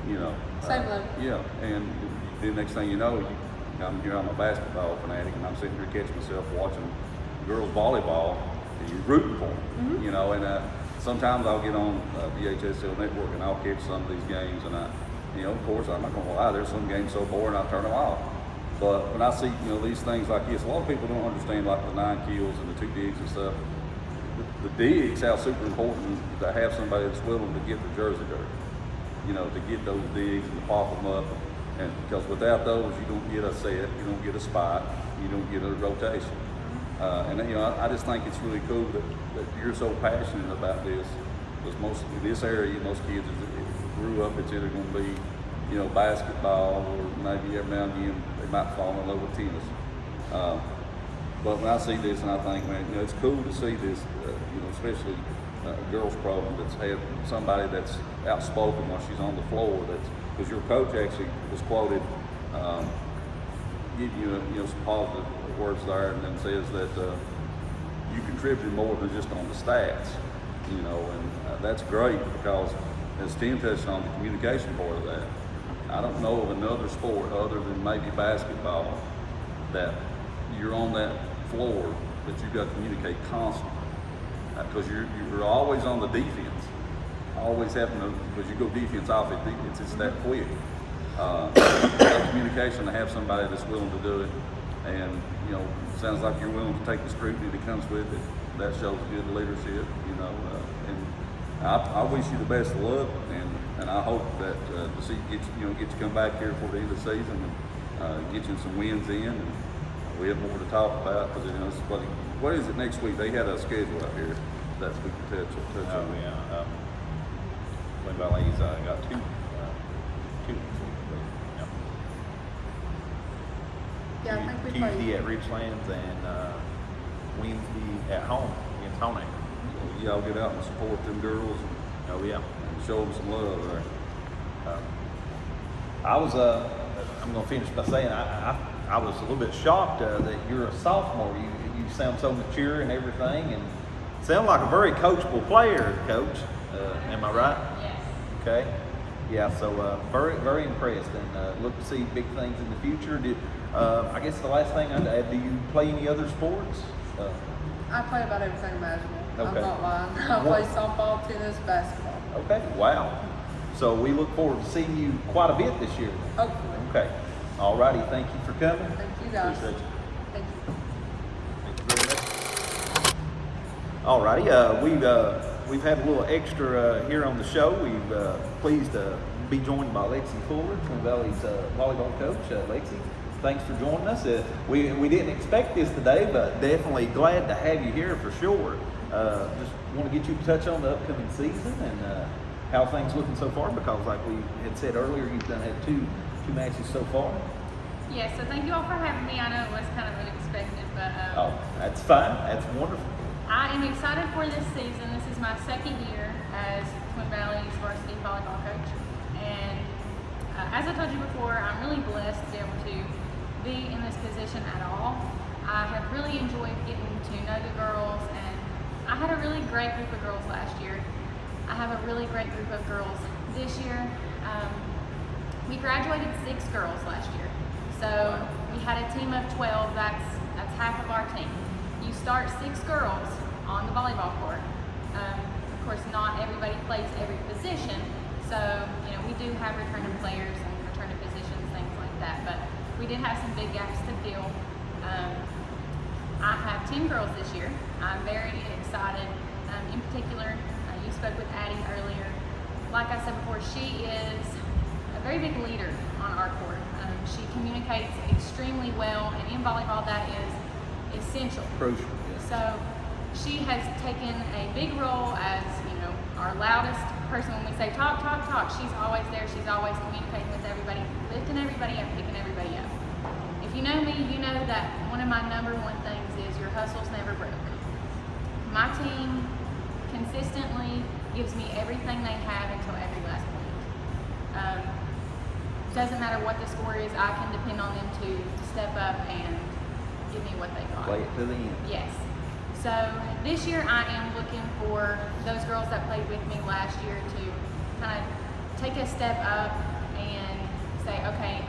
Same level. Yeah, and then next thing you know, I'm a basketball fanatic, and I'm sitting here catching myself watching girls volleyball, and you're rooting for them, and sometimes I'll get on VHSL Network and I'll catch some of these games, and of course, I'm not going to lie, there's some games so boring I'll turn them off. But when I see, these things like this, a lot of people don't understand like the 9 kills and the 2 digs and stuff. The digs, how super important to have somebody that's willing to get the jersey dirty, to get those digs and to pop them up. And because without those, you don't get a set, you don't get a spot, you don't get a rotation. I just think it's really cool that you're so passionate about this, because most in this area, most kids grew up, it's either going to be, basketball, or maybe every now and again they might fall in love with tennis. But when I see this, and I think, man, it's cool to see this, especially a girls program that's had somebody that's outspoken while she's on the floor. Because your coach actually was quoted, some positive words there, and then says that you contributed more than just on the stats, and that's great, because as Tim touched on the communication part of that, I don't know of another sport other than maybe basketball that you're on that floor that you've got to communicate constantly, because you're always on the defense, always having to, because you go defense, offense, defense, it's that quick. That communication, to have somebody that's willing to do it, and sounds like you're willing to take the scrutiny that comes with it. That shows good leadership, and I wish you the best of luck, and I hope that to see get you come back here for the end of the season and get you some wins in, and we have more to talk about, because what is it next week? They had a schedule out here that we can touch on. Oh yeah, Twin Valley's got two next week. Yeah, I think we Tuesday play. at Richlands and Wednesday at home against Home. y'all get out and support them girls Oh yeah. and show them some love there. I was, I'm going to finish by saying I was a little bit shocked that you're a sophomore. You sound so mature and everything, and sound like a very coachable player, Coach. Am I right? Yes. Okay. Yeah. So very, very impressed, and look to see big things in the future. I guess the last thing I'd add: do you play any other sports? I play about everything imaginable. Okay. I'm not lying. I play softball, tennis, basketball. Okay. Wow. So we look forward to seeing you quite a bit this year. Hopefully. Okay. All righty. Thank you for coming. Thank you guys. Appreciate you. Thank you. Thank you very much. All righty. We've had a little extra here on the show. We've pleased to be joined by Lexie Fuller, Twin Valley's volleyball coach. Lexie, thanks for joining us. We didn't expect this today, but definitely glad to have you here for sure. Just want to get you to touch on the upcoming season and how things looking so far, because like we had said earlier, you've had two matches so far. Yes, so thank you all for having me. I know it was kind of unexpected, but Oh, that's fine. That's wonderful. I am excited for this season. This is my second year as Twin Valley's varsity volleyball coach. And as I told you before, I'm really blessed to be able to be in this position at all. I have really enjoyed getting to know the girls, and I had a really great group of girls last year. I have a really great group of girls this year. We graduated 6 girls last year. So we had a team of 12, that's half of our team. You start 6 girls on the volleyball court. Of course, not everybody plays every position, so we do have returning players and returning positions, things like that. But we did have some big gaps to fill. I have 10 girls this year. I'm very excited. In particular, you spoke with Addy earlier. Like I said before, she is a very big leader on our court. She communicates extremely well, and in volleyball that is essential. Crucial. So she has taken a big role as, our loudest person. When we say talk, talk, talk, she's always there. She's always communicating with everybody, lifting everybody up, picking everybody up. If you know me, you know that one of my number one things is your hustle's never broke. My team consistently gives me everything they have until every last point. Doesn't matter what the score is, I can depend on them to step up and give me what they got. Play it to the end. Yes. So this year I am looking for those girls that played with me last year to kind of take a step up and say, okay,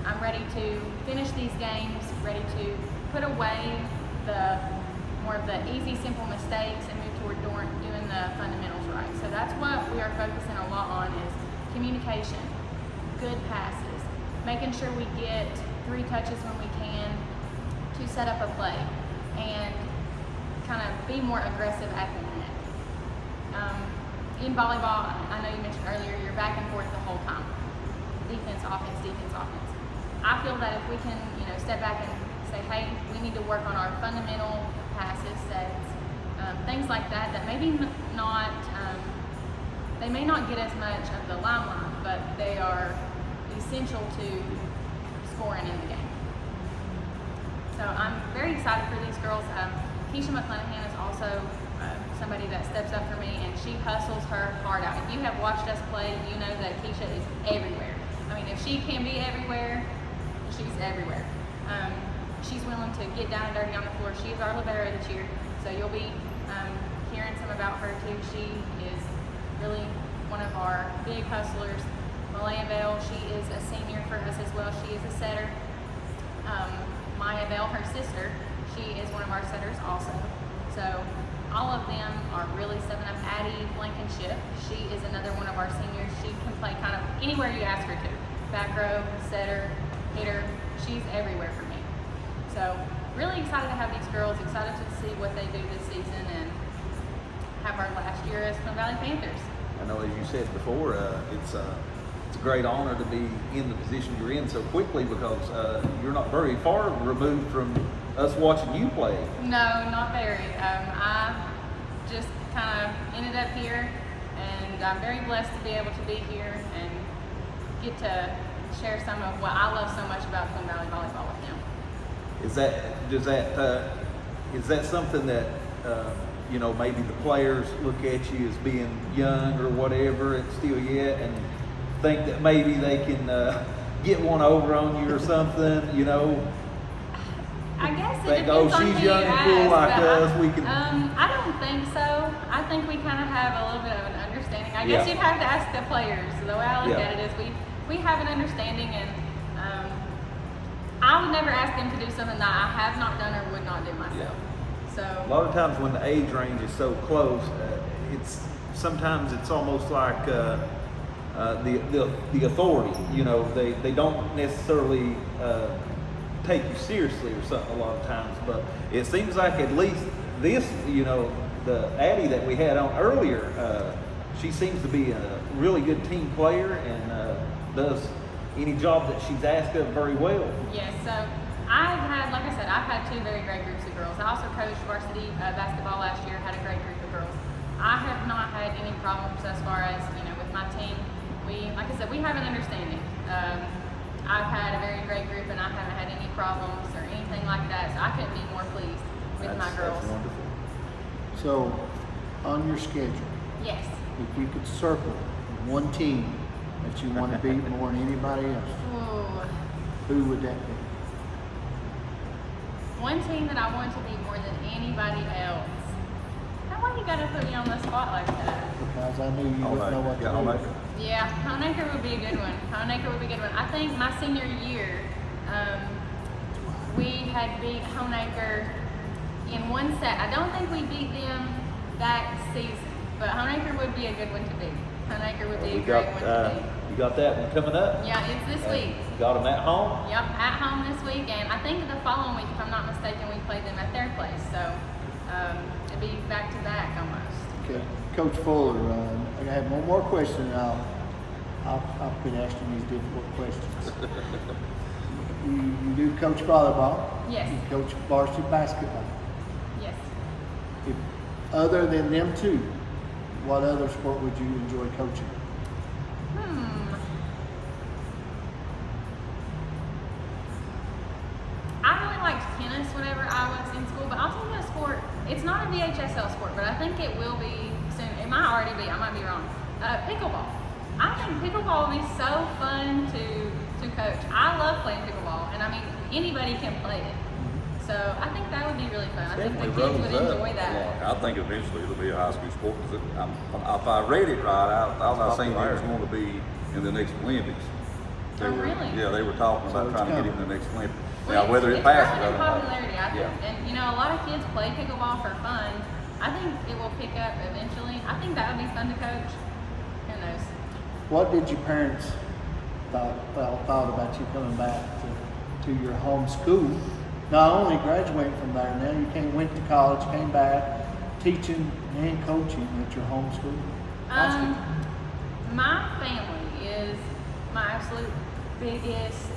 I'm ready to finish these games, ready to put away the more of the easy, simple mistakes and move toward doing the fundamentals right. So that's what we are focusing a lot on is communication, good passes, making sure we get 3 touches when we can to set up a play, and kind of be more aggressive at the net. In volleyball, I know you mentioned earlier, you're back and forth the whole time. Defense, offense, defense, offense. I feel that if we can, step back and say, hey, we need to work on our fundamental passes, sets, things like that, that maybe not, they may not get as much of the limelight, but they are essential to scoring in the game. So I'm very excited for these girls. Keyston McClanahan is also somebody that steps up for me, and she hustles her heart out. If you have watched us play, you know that Keisha is everywhere. I mean, if she can be everywhere, she's everywhere. She's willing to get down and dirty on the floor. She is our libero this year, so you'll be hearing some about her too. She is really one of our big hustlers. Malaya Bell, she is a senior for us as well. She is a setter. Maya Bell, her sister, she is one of our setters also. So all of them are really stepping up. Addy Blankenship, she is another one of our seniors. She can play kind of anywhere you ask her to. Back row, setter, hitter, she's everywhere for me. So really excited to have these girls, excited to see what they do this season and have our last year as Twin Valley Panthers. I know, as you said before, it's a great honor to be in the position you're in so quickly, because you're not very far removed from us watching you play. No, not very. I just kind of ended up here, and I'm very blessed to be able to be here and get to share some of what I love so much about Twin Valley volleyball with them. Is that something that you know, maybe the players look at you as being young or whatever and still yet, and think that maybe they can get one over on you or something, you know? I guess it Think, depends oh, on she's who young you and cool ask, like but us, we can. I don't think so. I think we kind of have a little bit of an understanding. I guess Yeah. you'd have to ask the players. The way I look Yeah. at it is we have an understanding, and I would never ask them to do something that I have not done or would not do myself. So A lot of times when the age range is so close, sometimes it's almost like the authority. You know, they don't necessarily take you seriously or something a lot of times. But it seems like at least this, you know, the Addy that we had on earlier, she seems to be a really good team player and does any job that she's asked of very well. yes, so I've had, like I said, I've had 2 very great groups of girls. I also coached varsity basketball last year, had a great group of girls. I have not had any problems as far as, you know, with my team. We, like I said, we have an understanding. I've had a very great group and I haven't had any problems or anything like that, so I couldn't be more pleased with my girls. That's wonderful. So, on your schedule, Yes. if you could circle one team that you want to beat more than anybody else, Ooh. who would that be? One team that I want to be more than anybody else. Why you gotta put me on the spot like that? Because I knew you wouldn't know what to do. Yeah, Homeacre would be a good one. Homeacre would be a good one. I think my senior year, we had beat Homeacre in one set. I don't think we beat them that season, but Homeacre would be a good one to beat. Homeacre would be a great one to beat. You got that one coming up? Yeah, it's this week. You got them at home? Yep, at home this week, and I think the following week, if I'm not mistaken, we played them at their place. So it'd be back to back almost. Okay, Coach Fuller, I have one more question, and I'll quit asking these difficult questions. you do coach volleyball. Yes. You coach varsity basketball. Yes. If, other than them two, what other sport would you enjoy coaching? I really liked tennis whenever I was in school, but I'll tell you a sport. It's not a VHSL sport, but I think it will be soon. It might already be. I might be wrong. Pickleball. I think pickleball would be so fun to coach. I love playing pickleball, and I mean anybody can play it. So I think that would be really fun. I think the kids would enjoy that. I think eventually it'll be a high school sport. Cause if I read it right, I seen it was going to be in the next Olympics. Oh, really? Yeah, they were talking So about it's trying to get coming. him in the next Olympics. Well, Now, whether it it's passes, growing I in don't know. popularity, I think. Yeah. And you know, a lot of kids play pickleball for fun. I think it will pick up eventually. I think that would be fun to coach. Who knows? What did your parents thought about you coming back to your home school? Not only graduating from there, now you went to college, came back, teaching and coaching at your home school. My family is my absolute biggest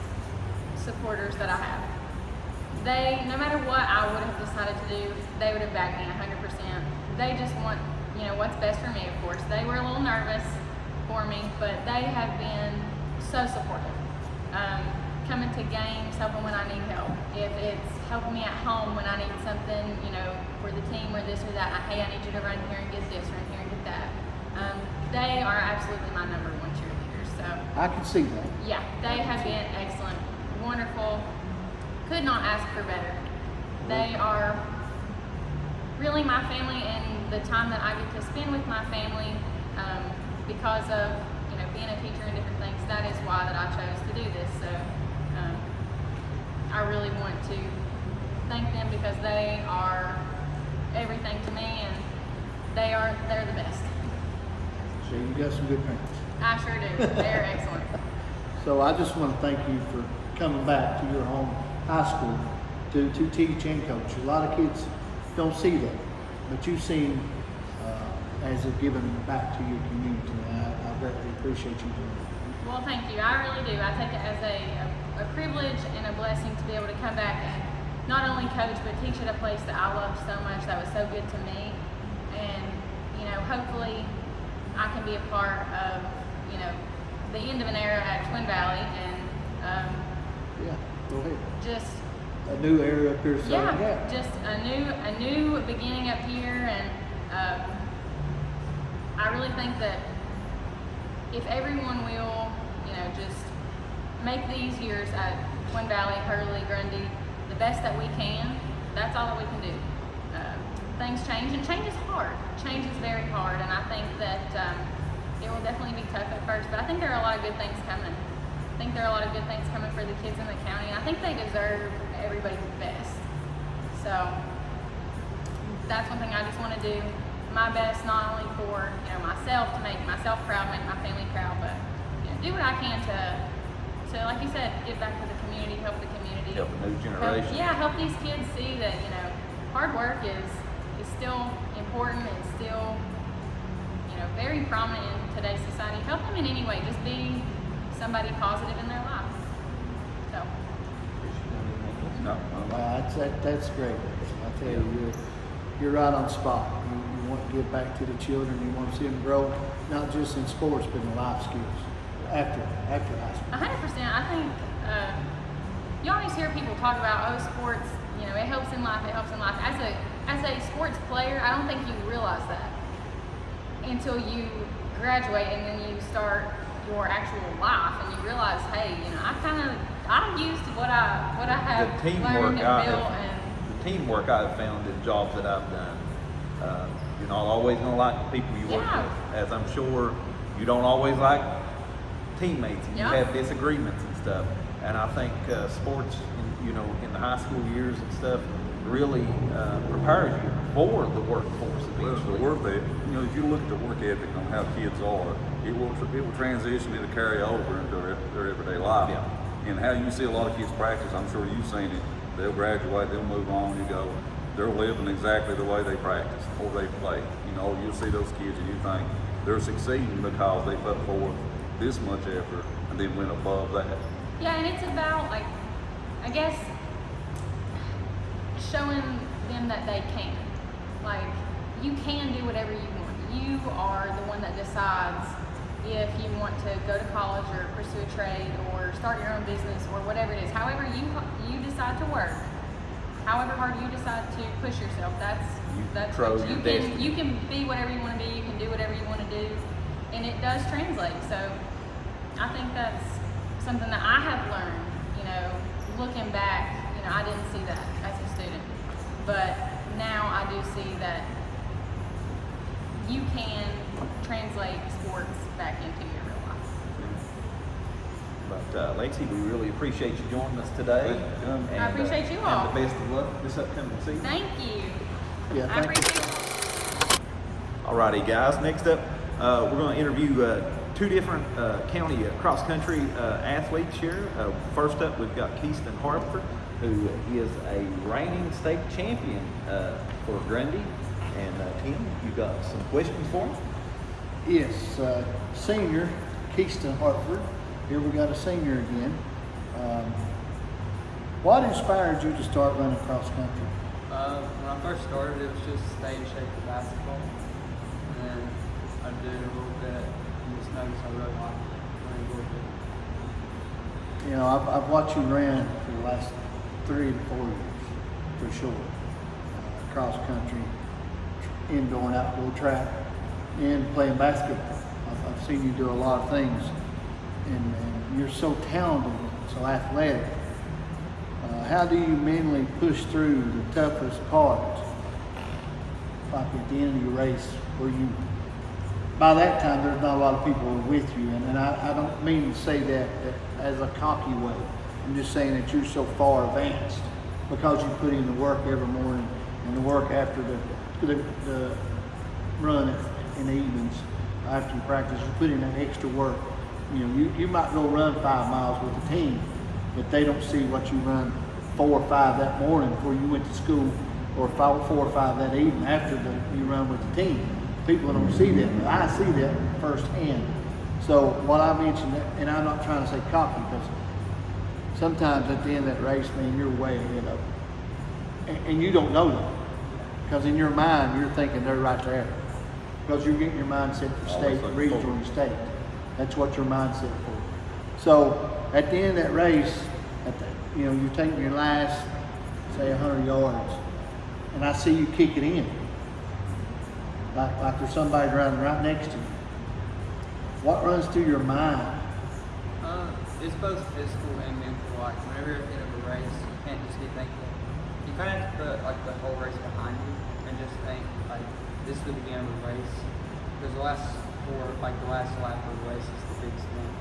supporters that I have. They, no matter what I would have decided to do, they would have backed me 100%. They just want, you know, what's best for me, of course. They were a little nervous for me, but they have been so supportive. Coming to games, helping when I need help. If it's helping me at home when I need something, you know, for the team or this or that, hey, I need you to run here and get this, run here and get that. They are absolutely my #1 cheerleaders. So I can see that. yeah, they have been excellent, wonderful. Could not ask for better. They are really my family, and the time that I get to spend with my family, because of, you know, being a teacher and different things, that is why that I chose to do this. So I really want to thank them because they are everything to me, and they're the best. So you got some good parents. I sure do. They're excellent. So I just want to thank you for coming back to your home high school to teach and coach. A lot of kids don't see that, but you seem as a giving back to your community. I greatly appreciate you doing that. Well, thank you. I really do. I take it as a privilege and a blessing to be able to come back and not only coach, but teach at a place that I love so much, that was so good to me. And, you know, hopefully I can be a part of, you know, the end of an era at Twin Valley, and Yeah, go ahead. just A new area up here. yeah, just a new beginning up here, and I really think that if everyone will, just make these years at Twin Valley, Hurley, Grundy the best that we can, that's all that we can do. Things change, and change is hard. Change is very hard, and I think that it will definitely be tough at first, but I think there are a lot of good things coming. I think there are a lot of good things coming for the kids in the county, and I think they deserve everybody's best. So that's one thing I just want to do my best, not only for myself, to make myself proud, make my family proud, but do what I can to, like you said, give back to the community, help the community, Help the new generation. help these kids see that hard work is still important. It's still very prominent in today's society. Help them in any way. Just be somebody positive in their life. So. No, Wow, that's great. I tell you, you're right on spot. You want to give back to the children. You want to see them grow, not just in sports, but in life skills after high school. 100%. I think you always hear people talk about, sports. It helps in life. It helps in life. As a sports player, I don't think you realize that until you graduate and then you start your actual life and you realize, hey, I used what I have learned and built. The teamwork I've found in jobs that I've done, you're not always going to like the people you work with, as I'm sure you don't always like teammates, and you have disagreements and stuff. And I think sports, in the high school years and stuff, really prepares you for the workforce well, eventually. the work ethic, if you look at the work ethic on how kids are, it will transition, it'll carry over into their everyday life. Yeah. And how you see a lot of kids practice, I'm sure you've seen it. They'll graduate, they'll move on. You go, they're living exactly the way they practice or they play. You'll see those kids and you think they're succeeding because they put forth this much effort and then went above that. Yeah, and it's about, I guess, showing them that they can. You can do whatever you want. You are the one that decides if you want to go to college or pursue a trade or start your own business or whatever it is. However you decide to work, however hard you decide to push yourself, that's what you can. You can be whatever you want to be. You can do whatever you want to do, and it does translate. So I think that's something that I have learned. Looking back, I didn't see that as a student, but now I do see that you can translate sports back into your real life. But Lexie, we really appreciate you joining us today. And, I appreciate you all. And the best of luck this upcoming season. Thank you. Yeah, I thank you. appreciate it. Alrighty, guys. Next up, we're going to interview two different county cross-country athletes here. First up, we've got Keyston Hartford, who is a reigning state champion for Grundy. And Tim, you got some questions for him? Yes, senior Keyston Hartford. Here we got a senior again. What inspired you to start running cross country? When I first started, it was just to stay in shape for basketball. And then I did a little bit and just noticed I really liked it. Really enjoyed it. I've watched you run for the last 3 to 4 years, for sure. Cross country, indoor and outdoor track, and playing basketball. I've seen you do a lot of things, and you're so talented, so athletic. How do you mentally push through the toughest parts, like at the end of your race, where by that time there's not a lot of people with you, and I don't mean to say that as a cocky way. I'm just saying that you're so far advanced because you put in the work every morning and the work after the run in the evenings after you practice. You put in that extra work. You might go run 5 miles with the team, but they don't see what you run 4 or 5 that morning before you went to school, or 4 or 5 that evening after you run with the team. People don't see that, but I see that firsthand. So what I mentioned, and I'm not trying to say cocky, because sometimes at the end of that race, man, you're way ahead of them. And you don't know that. Because in your mind, you're thinking they're right there. Because you're getting your mindset for state, regional, and state. That's what your mindset for. So at the end of that race, you're taking your last, say, 100 yards, and I see you kick it in. like there's somebody running right next to you. What runs through your mind? It's both physical and mental. Like whenever you're at the end of a race, you can't just be thinking. You kind of have to put like the whole race behind you and just think like this is the beginning of the race. Because the last lap of the race is the biggest thing.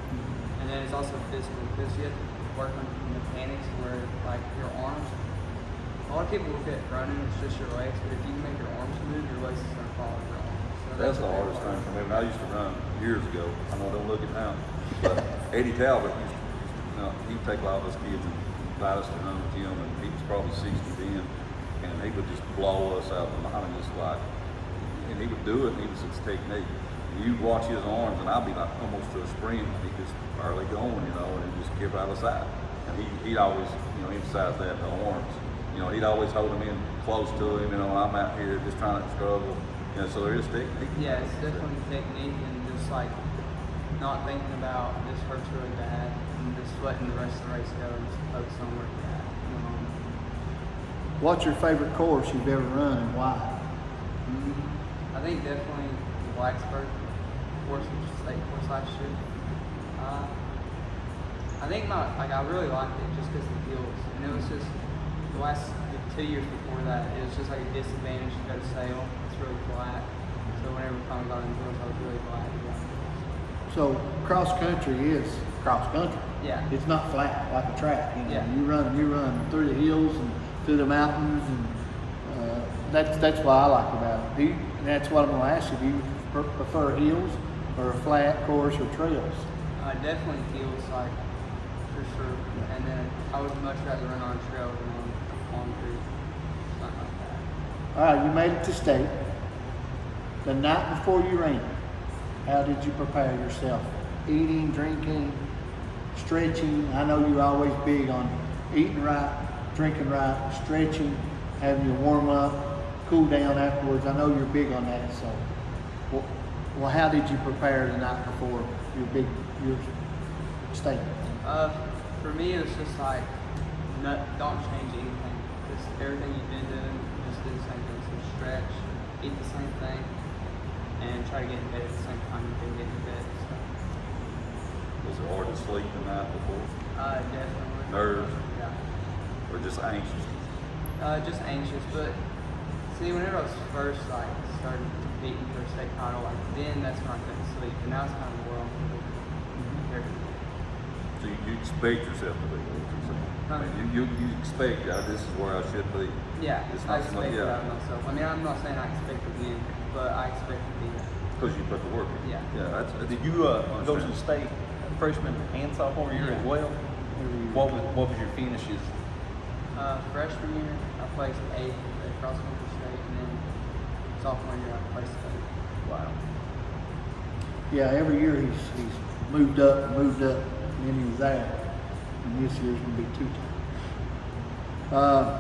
And then it's also physical because you have to work on mechanics where like your arms. A lot of people look at running it's just your legs, but if you can make your arms move, your legs is gonna follow your arms. So That's the hardest thing for me. When I used to run years ago, I know don't look it now, but Eddie Talbot he'd take a lot of us kids and invite us to run with him, and he was probably 60 then, and he would just blow us out of the line, just like, and he would do it, and he was his technique. And you'd watch his arms, and I'd be like almost to a sprint, and he'd just barely going, and just give out of sight. And he'd always, emphasize that, the arms. He'd always hold them in close to him, I'm out here just trying to struggle. So there is technique. Yeah, it's definitely technique and just like not thinking about this hurts really bad and just letting the rest of the race go and just focus on where you're at. What's your favorite course you've ever run and why? I think definitely the Blacksburg course, which is state course last year. I think I really liked it just because of the hills. And it was just the 2 years before that, it was just like a disadvantage to go to sail. It's really flat. So whenever we finally got into it, I was really glad to go. So cross country is cross country. Yeah. It's not flat like a track. Yeah. You run through the hills and through the mountains, and that's what I like about it. And that's what I'm going to ask you. Do you prefer hills or a flat course or trails? Definitely feels like for sure. And then I would much rather run on a trail than on a concrete, something like that. All right, you made it to state. The night before you ran, how did you prepare yourself? Eating, drinking, stretching. I know you're always big on eating right, drinking right, stretching, having your warm up, cool down afterwards. I know you're big on that. So, well, how did you prepare the night before your state? For me, it was just like don't change anything. Just everything you've been doing, just do the same thing. So stretch, eat the same thing, and try to get in bed at the same time you've been getting in bed. So. Was it hard to sleep the night before? Definitely. Nerves? Yeah. Or just anxious? Just anxious, but see, whenever I was first started competing for a state title, then that's when I couldn't sleep, and now it's kind of more on compared to. So you expect yourself to be there. I mean, you expect this is where I should be. Yeah, it's I not expect that of myself. I mean, I'm not saying I expect to win, but I expect to be there. Because you put the work in. Yeah. Yeah. That's Did you go to the state freshman and sophomore year as well? What was your finishes? Freshman year, I placed 8th at cross country state, and then sophomore year, I placed 8th. Wow. Yeah, every year he's moved up, and then he was there. And this year's going to be 2 times.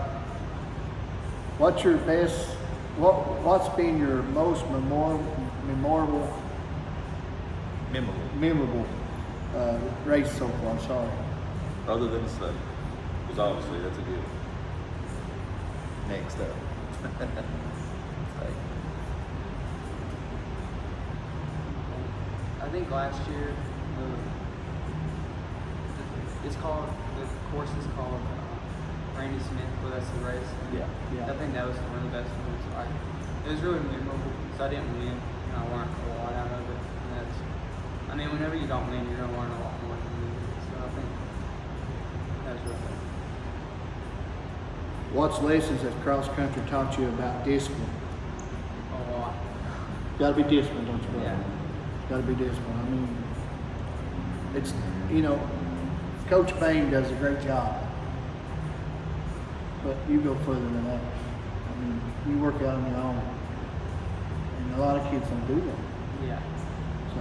What's your best? What's been your most memorable race so far? Sorry. other than the state. Because obviously that's a given. Next up. I think last year, the course is called Randy Smith, but that's the race. Yeah. I think that was one of the best ones. It was really memorable because I didn't win, and I learned a lot out of it. And whenever you don't win, you're going to learn a lot more than you win. So I think that was really good. What's lessons that cross country taught you about discipline? A lot. Got to be disciplined, don't you, brother? Yeah. Got to be disciplined. It's, Coach Bain does a great job. But you go further than that. You work out on your own. And a lot of kids don't do that. Yeah. So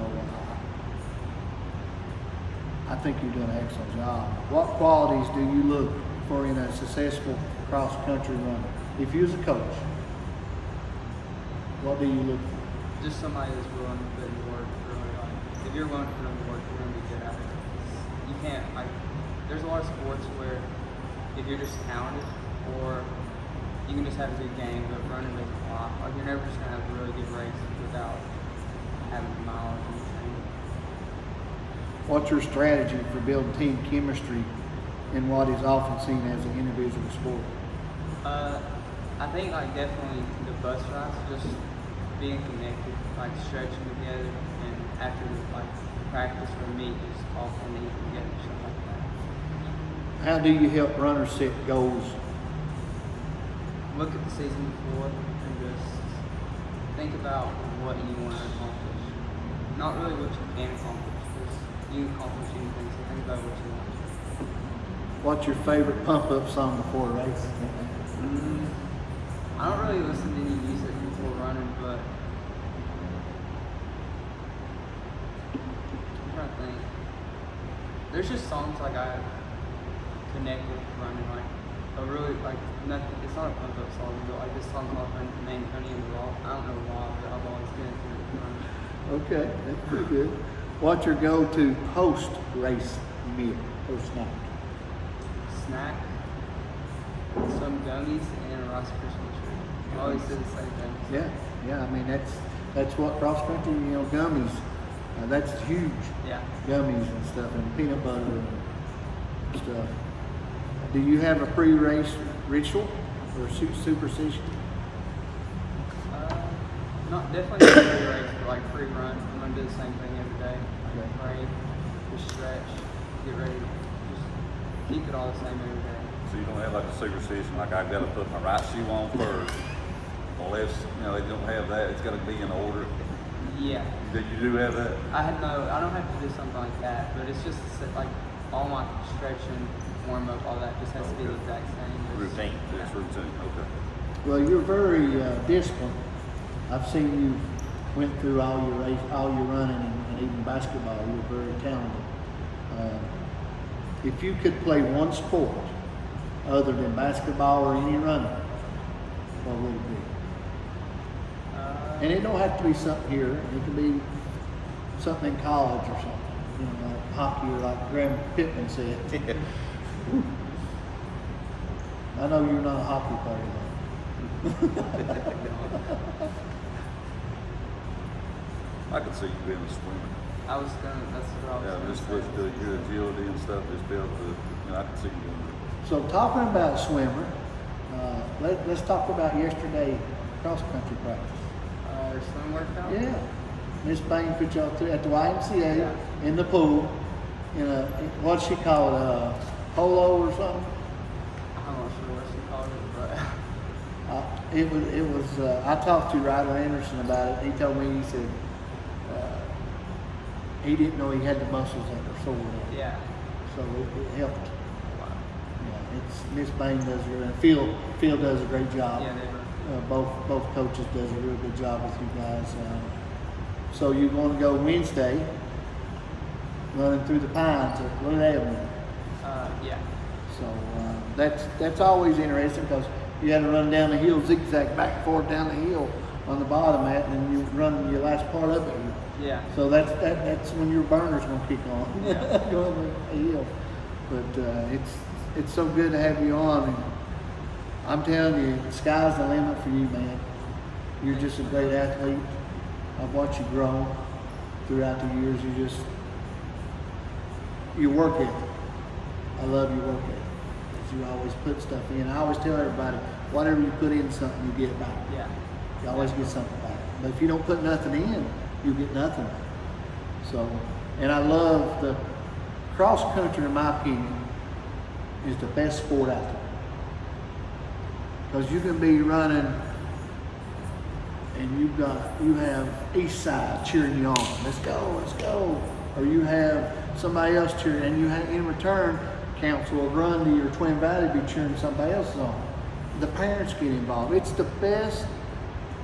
I think you're doing an excellent job. What qualities do you look for in a successful cross-country runner? If you was a coach, what do you look for? Just somebody that's willing to put in the work. Really, if you're willing to put in the work, you're going to be good at it. You can't, there's a lot of sports where if you're just talented or you can just have a good game, but running doesn't fly. Like you're never just gonna have a really good race without having mileage in the training. What's your strategy for building team chemistry in what is often seen as an individual sport? I think like definitely the bus rides, just being connected, like stretching together, and after like practice or meet, just talking and eating together, stuff like that. How do you help runners set goals? Look at the season before and just think about what you want to accomplish. Not really what you can accomplish, because you can accomplish anything, so think about what you want. What's your favorite pump-up song before a race? I don't really listen to any music before running, but I'm trying to think. There's just songs like I connect with running, like a really like nothing. It's not a pump up song, but like this song called named Honey in the Rock. I don't know why, but I've always been into it running. Okay, that's pretty good. What's your go-to post-race meal, post-snack? Snack, some gummies, and a Rice Krispie treat. I always do the same thing. Yeah. I mean that's what cross country. Gummies. That's huge. Yeah. Gummies and stuff, and peanut butter and stuff. Do you have a pre-race ritual or superstition? Not definitely not pre-race, but like pre-run. I'm gonna do the same thing every day. Okay. Pray, just stretch, get ready, just keep it all the same every day. So you don't have like a superstition, like I've got to put my right shoe on first, unless they don't have that. It's got to be in order. Yeah. You do have that. I don't have to do something like that, but it's just like all my stretching, warm up, all that just has to be the exact same. Routine. It's routine. Okay. Well, you're very disciplined. I've seen you went through all your running and even basketball. You're very talented. If you could play one sport other than basketball or any running, what would it be? And it don't have to be something here. It could be something in college or something. Like hockey, or like Graham Pittman said. I know you're not a hockey player though. I could see you being a swimmer. That's what I was gonna Just say. with your agility and stuff, just be able to, I could see you doing it. So talking about swimmer, let's talk about yesterday cross country practice. Swim workout? Yeah, Miss Bain put y'all through at the YMCA Yeah. in the pool in a what'd she call it, a polo or something? I'm not sure what she called it, but It was. I talked to Ryder Anderson about it. He told me, he said he didn't know he had the muscles that were sore. yeah. So it helped. Wow. Yeah, it's Miss Bain does it, and Phil does a great job. Yeah, they were. Both coaches does a real good job with you guys. So you're going to go Wednesday, running through the pines at Lynn Avenue. Yeah. So that's always interesting because you had to run down the hill, zigzag back and forth down the hill on the bottom at, and then you run your last part of it. Yeah. So that's when your burner's going to kick on. Yeah. Going down the hill. But it's so good to have you on. And I'm telling you, the sky's the limit for you, man. You're just a great athlete. I've watched you grow throughout the years. You work ethic. I love your work ethic. You always put stuff in. I always tell everybody, whatever you put in something, you get it back. Yeah. You always get something back. But if you don't put nothing in, you get nothing back. So, and I love the cross country, in my opinion, is the best sport out there. Because you can be running and you have East Side cheering you on. Let's go. Or you have somebody else cheering, and you have in return Council or Grundy or Twin Valley be cheering somebody else on. The parents get involved. It's the best,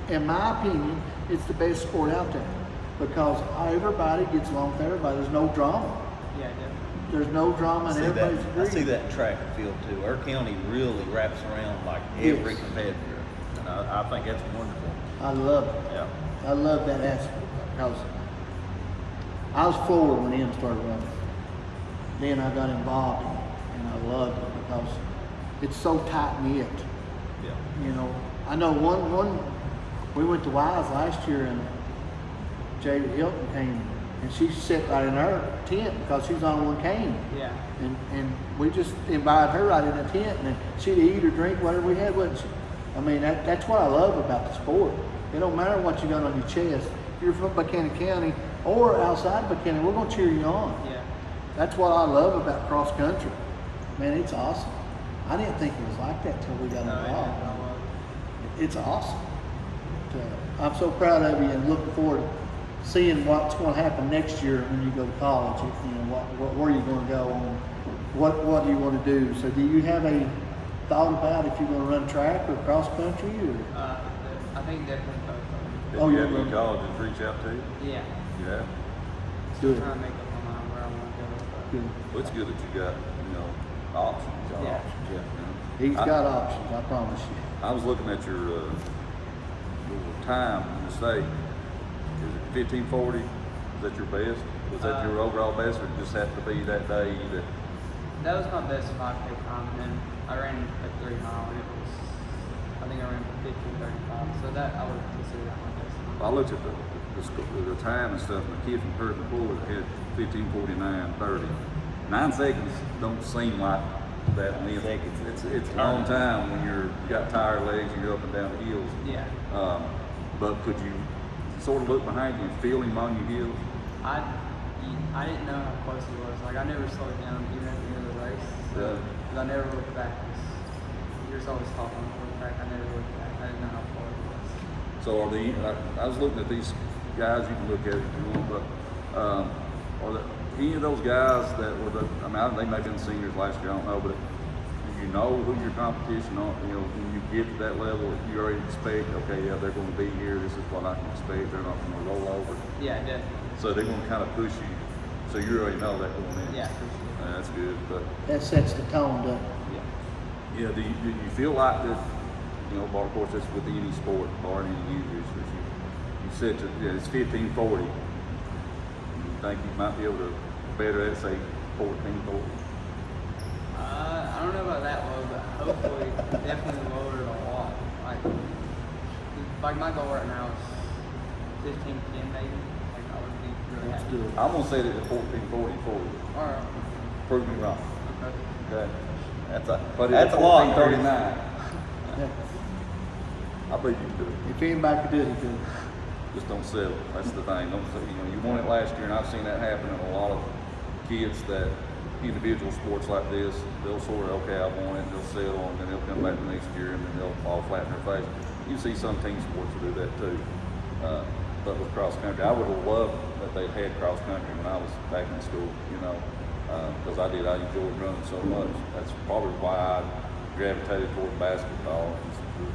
in my opinion, it's the best sport out there because everybody gets along with everybody. There's no drama. Yeah, definitely. There's no drama, and everybody's I agreeing. see that in track and field too. Our county really wraps around like every Yes. competitor, and I think that's wonderful. I love it. Yeah. I love that aspect because I was floored when Em started running. Then I got involved in it, and I loved it because it's so tight knit. Yeah. You know, I know one we went to Wise last year and Jada Hilton came and she sat right in her tent because she's the only one came. Yeah. And we just invited her right in the tent and she'd eat or drink whatever we had, wouldn't she? I mean, that's what I love about the sport. It don't matter what you got on your chest. If you're from Buchanan County or outside Buchanan, we're gonna cheer you on. Yeah. That's what I love about cross country. Man, it's awesome. I didn't think it was like that till we got involved. It's awesome. I'm so proud of you and looking forward to seeing what's going to happen next year when you go to college. You know, where you going to go and what do you want to do? So, do you have a thought about if you're going to run track or cross country? Or? I think definitely both of them. Did Oh, you yeah, have any bro. colleges reach out to you? Yeah. Yeah. Good. Trying to make up my mind where I want to go. Good. Well, it's good that you got, options. Yeah. He's got options, I promise you. I was looking at your time in the state. Is it 1540? Is that your best? Was that your overall best, or it just have to be that day? That was my best 5K time, and then I ran a 3 mile, and I think I ran 15:35. So that I would consider that my best time. I looked at the time and stuff, and the kid from Perth and Ford had 15:49:30. 9 seconds don't seem like that. It's a long time when you got tired legs and you're up and down the hills. Yeah. But could you sort of look behind you and feel him on your heels? I didn't know how close he was. Like, I never slowed down even at the end of the race. Yeah. Because I never looked back. You're just always talking on the back. I never looked back. I didn't know how far he was. So I was looking at these guys, you can look at it if you want, but are there any of those guys that were they may have been seniors last year, I don't know, but do you know who your competition on, when you get to that level, you already expect, okay, yeah, they're going to be here, this is what I can expect, they're not going to roll over. Yeah, definitely. So they're going to kind of push you, so you already know that going in. Yeah, for sure. That's good, but That sets the tone, doesn't it? Yeah. do you feel like that, bar, of course, that's with any sport, barring any injuries, that you said it's 1540. You think you might be able to better at, say, 1440? I don't know about that low, but hopefully definitely lower it a lot. Like my goal right now is 15:10 maybe. Like I would be really Let's happy. do it. I'm going to say that at 1440. All right. Prove me wrong. Okay. Okay. That's a lot. 39. Yeah. I believe you can do it. If anybody could do it, he could. Just don't settle. That's the thing. Don't settle. You won it last year, and I've seen that happen in a lot of kids that individual sports like this. They'll sort of, okay, I won it, they'll settle, and then they'll come back the next year, and then they'll fall flat in their face. You see some team sports that do that too. But with cross country, I would have loved that they had cross country when I was back in school. Because I enjoyed running so much. That's probably why I gravitated toward basketball.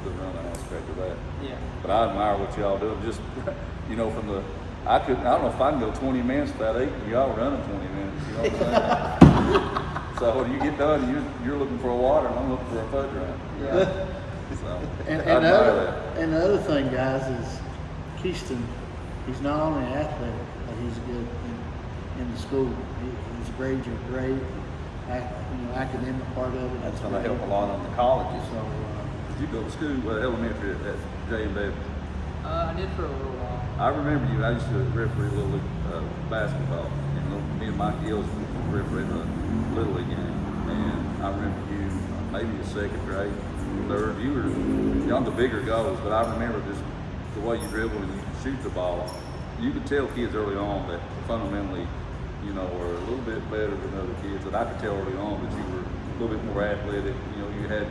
The running aspect of that. Yeah. But I admire what y'all do. Just, from the, I don't know if I can go 20 minutes without eating. Y'all running 20 minutes. You know what I'm saying? So when you get done, you're looking for a water, and I'm looking for a fudge round. Yeah. So And I admire that. the other thing, guys, is Keyston. He's not only an athlete, but he's good in the school. His grades are great. Academic part of it. That's going to help a lot on the colleges. So, Did you go to school, elementary at J&W? I did for a little while. I remember you. I used to referee Little League basketball. And me and Mike Gillis refereed a Little League game. And I remember you, maybe the second grade, third. You're on the bigger goals, but I remember just the way you dribble and you shoot the ball. You could tell kids early on that fundamentally, were a little bit better than other kids. And I could tell early on that you were a little bit more athletic. You had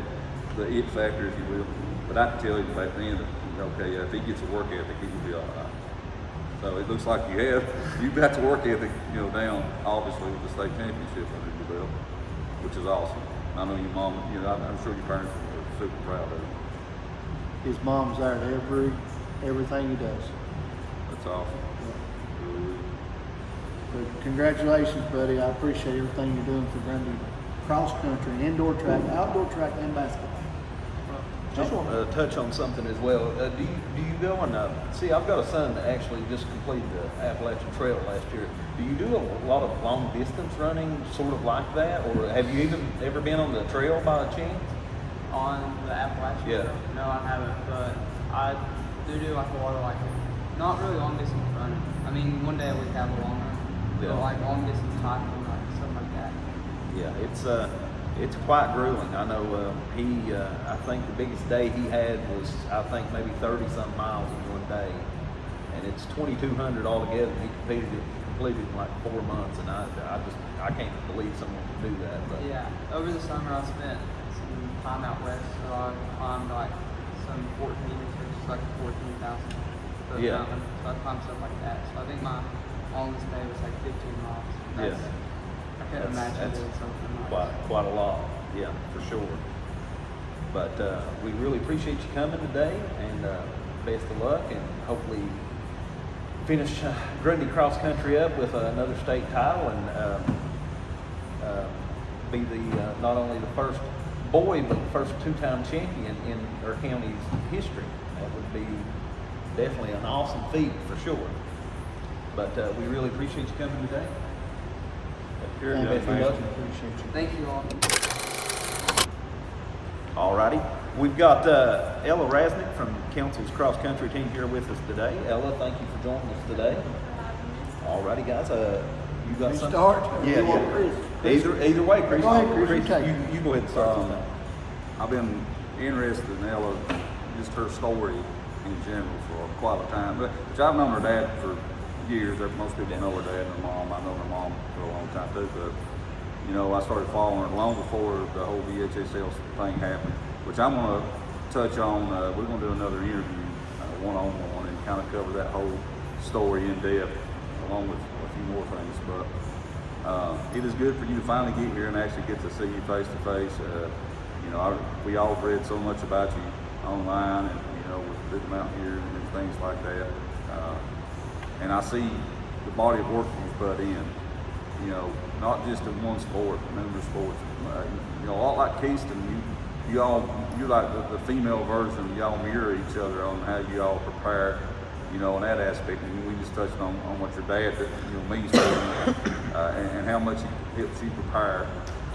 the it factor, if you will. But I could tell you back then that, okay, if he gets a work ethic, he will be all right. So it looks like you've got the work ethic, down, obviously, with the state championship under your belt, which is awesome. I know your mom, I'm sure your parents are super proud of you. his mom's there at everything he does. That's awesome. But congratulations, buddy. I appreciate everything you're doing for Grundy cross country, indoor track, outdoor track, and basketball. Just want to touch on something as well. Do you go and see? I've got a son that actually just completed the Appalachian Trail last year. Do you do a lot of long distance running, sort of like that, or have you ever been on the trail by chance? On the Appalachian? Yeah. No, I haven't, but I do like a lot of like, not really long distance running. I mean, one day a week I have a long run, Yeah. but like long distance hiking, like stuff like that. Yeah, it's quite grueling. I know I think the biggest day he had was, I think, maybe 30-some miles in one day. And it's 2,200 altogether. He completed in like 4 months, and I can't believe someone could do that. But Yeah, over the summer I spent some time out west, so I climbed like some 14 meters, which is like 14,000 foot Yeah. mountain. So I climbed stuff like that. So I think my longest day was like 15 miles. Yeah. I couldn't imagine doing something like quite a lot. Yeah, for sure. But we really appreciate you coming today, and best of luck, and hopefully finish Grundy cross country up with another state title, and be the not only the first boy but the first two-time champion in our county's history. That would be definitely an awesome feat for sure. But we really appreciate you coming today. Here, And young best of man. luck. Appreciate you. Thank you all. Alrighty, we've got Ella Rasnake from Council's cross country team here with us today. Ella, thank you for joining us today. Alrighty, guys, you got You something? start? Yeah, You want yeah. Chris? Either way, Chris. Go ahead, Chris, you take it. you go ahead and start this time. I've been interested in Ella, just her story in general for quite a time. But which I've known her dad for years. Most people know her dad and her mom. I've known her mom for a long time too. But you know, I started following her long before the whole VHSL thing happened. Which I'm going to touch on. We're going to do another interview, one-on-one, and kind of cover that whole story in depth, along with a few more things. But it is good for you to finally get here and actually get to see you face to face. You know, we all read so much about you online, and you know, with Pittman out here and things like that. And I see the body of work you've put in. You know, not just in one sport, numerous sports. You know, a lot like Keyston, you're like the female version. Y'all mirror each other on how you all prepare. You know, in that aspect, and we just touched on what your dad means to you, and how much he helps you prepare.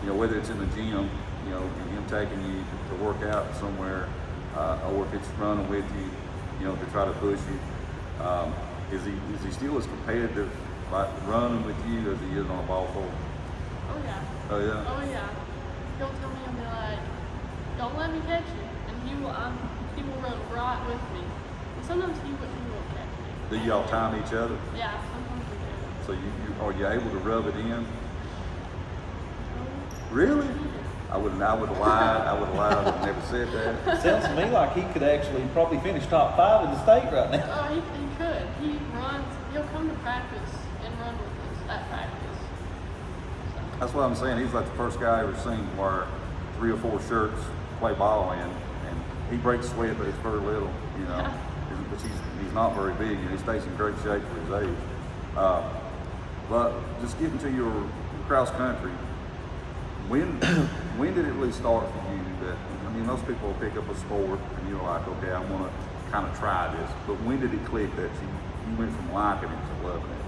You know, whether it's in the gym, you know, him taking you to work out somewhere, or if it's running with you, you know, to try to push you. Is he still as competitive, like running with you, as he is on a ball court? Oh yeah. Oh yeah. Oh yeah. He'll tell me and be like, "Don't let me catch you," and he will run right with me. And sometimes he will catch me. Do y'all time each other? Yeah, sometimes we do. So are you able to rub it in? Really? I would have lied. I would have never said that. Sounds to me like he could actually probably finish top 5 in the state right now. Oh, he could. He'll come to practice and run with us at practice. So. That's what I'm saying. He's like the first guy I ever seen wear 3 or 4 shirts, play ball in, and he breaks sweat, but it's very little, you know. But he's not very big, and he stays in great shape for his age. But just getting to your cross country, when did it really start for you? That, I mean, most people will pick up a sport and you're like, okay, I want to kind of try this. But when did it click that you went from liking it to loving it?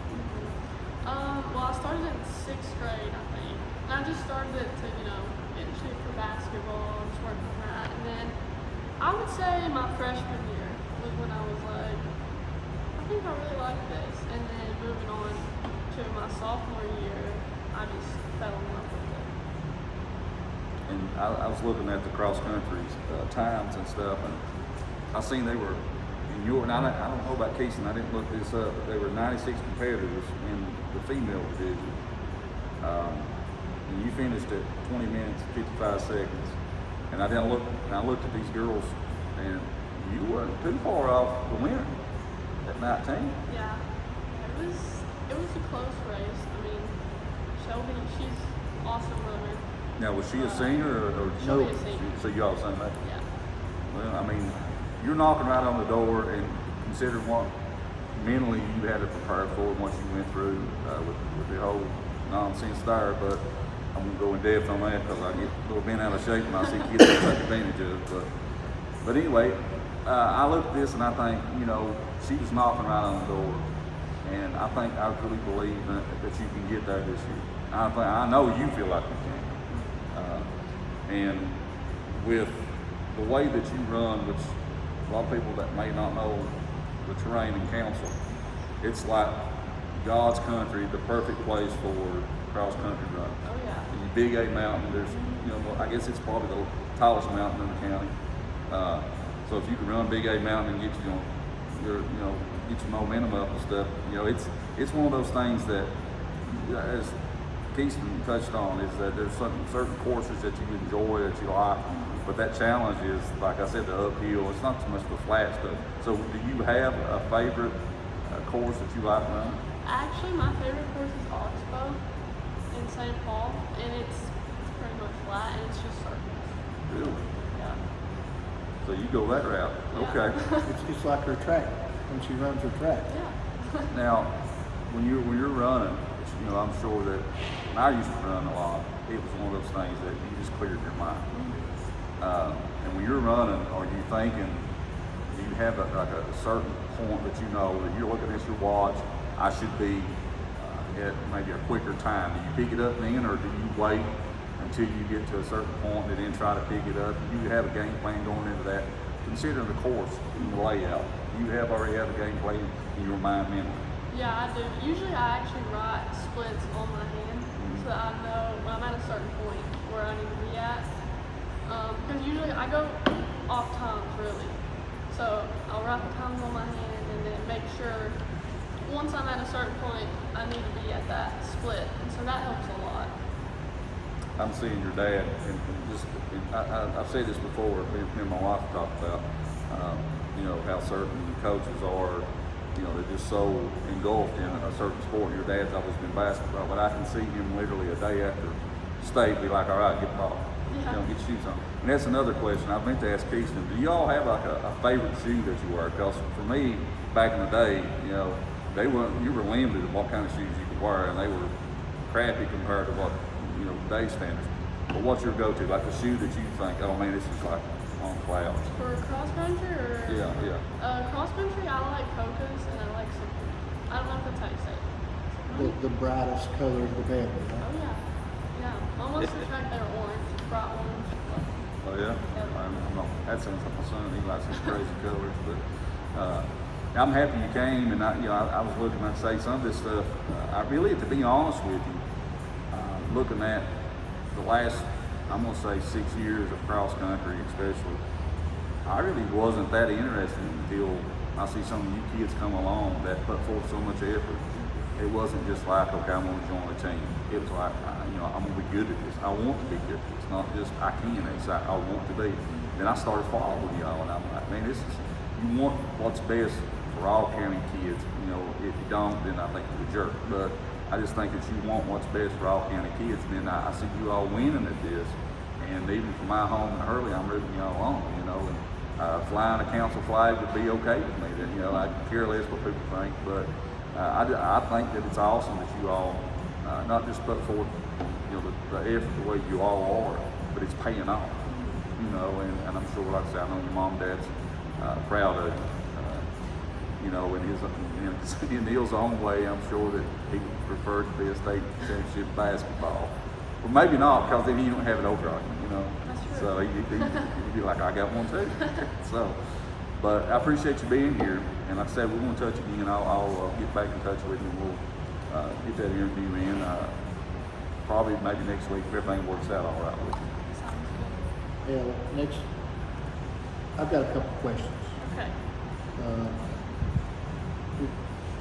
Well, I started in 6th grade, I think. And I just started it to, get in shape for basketball and just work on that. And then I would say my freshman year was when I was like, I think I really like this. And then moving on to my sophomore year, I just fell in love with it. And I was looking at the cross country times and stuff, and I seen they were in your. And I don't know about Keyston. I didn't look this up, but they were 96 competitors in the female division. And you finished at 20 minutes 55 seconds. And I didn't look. And I looked at these girls, and you weren't too far off the winner at 19. Yeah, it was a close race. I mean, Shelby, she's an awesome runner. Now, was she a senior or She'll be a senior. So you all the same age? Yeah. Well, I mean, you're knocking right on the door, and considering what mentally you had to prepare for and what you went through with the whole nonsense there, but I won't go in depth on that because I get a little bent out of shape when I see kids that take advantage of it. But anyway, I look at this and I think, she was knocking right on the door, and I think I really believe that you can get there this year. I know you feel like you can. And with the way that you run, which a lot of people that may not know the terrain in council, it's like God's country, the perfect place for cross country run. Oh yeah. The Big A Mountain, there's, you know, I guess it's probably the tallest mountain in the county. So if you can run Big A Mountain and get your momentum up and stuff, you know, it's one of those things that, as Keyston touched on, is that there's certain courses that you enjoy, that you like, but that challenge is, like I said, the uphill. It's not so much the flat stuff. So do you have a favorite course that you like running? Actually, my favorite course is Oxbow in St. Paul, and it's pretty much flat, and it's just circles. Really? Yeah. So you go that route. Yeah. Okay. It's like her track, when she runs her track. Yeah. Now, when you're running, you know, I'm sure that when I used to run a lot, it was one of those things that you just cleared your mind. And when you're running, are you thinking, do you have a certain point that you know that you're looking at your watch, I should be at maybe a quicker time? Do you pick it up then, or do you wait until you get to a certain point and then try to pick it up? Do you have a game plan going into that? Considering the course and the layout, do you already have a game plan in your mind mentally? Yeah, I do. Usually I actually write splits on my hand so that I know when I'm at a certain point where I need to be at. Because usually I go off times, really. So I'll write the times on my hand and then make sure once I'm at a certain point, I need to be at that split. And so that helps a lot. I'm seeing your dad, and I've said this before, me and my wife talked about, you know, how certain coaches are, you know, they're just so engulfed in a certain sport. Your dad's always been basketball, but I can see him literally a day after state be like, all right, get the ball, you know, get shoes on. And that's another question I meant to ask Keyston. Do y'all have like a favorite shoe that you wear? Because for me, back in the day, you know, you were limited in what kind of shoes you could wear, and they were crappy compared to what, you know, today's standards. But what's your go-to? Like a shoe that you think, oh man, this is like on clouds. For cross country or? Yeah. Cross country, I like Coco's and I like Simply. I don't know if that's how you say it. The brightest color, the better. Right? Oh yeah. Yeah. Almost the track they're orange, bright orange. Oh yeah? I'm not, that sounds like my son. He likes his crazy colors, but I'm happy you came, and I was looking at say some of this stuff. I really, to be honest with you, looking at the last, I'm gonna say 6 years of cross country, especially, I really wasn't that interested until I see some of you kids come along that put forth so much effort. It wasn't just like, okay, I'm gonna join a team. It was like, you know, I'm gonna be good at this. I want to be good at this. Not just I can. It's like I want to be. Then I started following y'all, and I'm like, man, this is, you want what's best for all county kids. You know, if you don't, then I think you're a jerk. But I just think that you want what's best for all county kids. And then I see you all winning at this, and even from my home in Hurley, I'm rooting y'all on. You know, and flying a council flag would be okay with me. Then, you know, I care less what people think, but I think that it's awesome that you all not just put forth, you know, the effort the way you all are, but it's paying off. You know, and I'm sure, like I said, I know your mom and dad's proud of you. You know, in Neil's own way, I'm sure that he preferred to be a state championship basketball. Well, maybe not, because then you don't have it over on you, you know. That's true. So you'd be like, I got one too. So, but I appreciate you being here. And like I said, we're going to touch again. I'll get back in touch with you, and we'll get that interview in. Probably maybe next week if everything works out all right with you. Yeah, next, I've got a couple questions. Okay.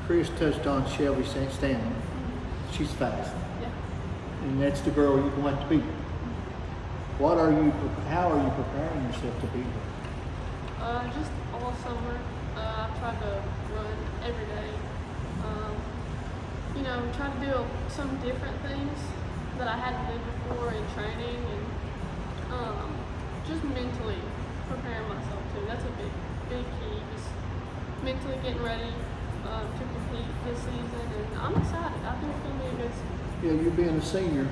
Chris touched on Shelby Stanley. She's fast, Yeah. and that's the girl you're going to beat. How are you preparing yourself to beat her? Just all summer, I tried to run every day. You know, try to do some different things that I hadn't done before in training, and just mentally preparing myself too. That's a big key. Just mentally getting ready to compete this season, and I'm excited. I think it's going to be a good season. Yeah, you being a senior,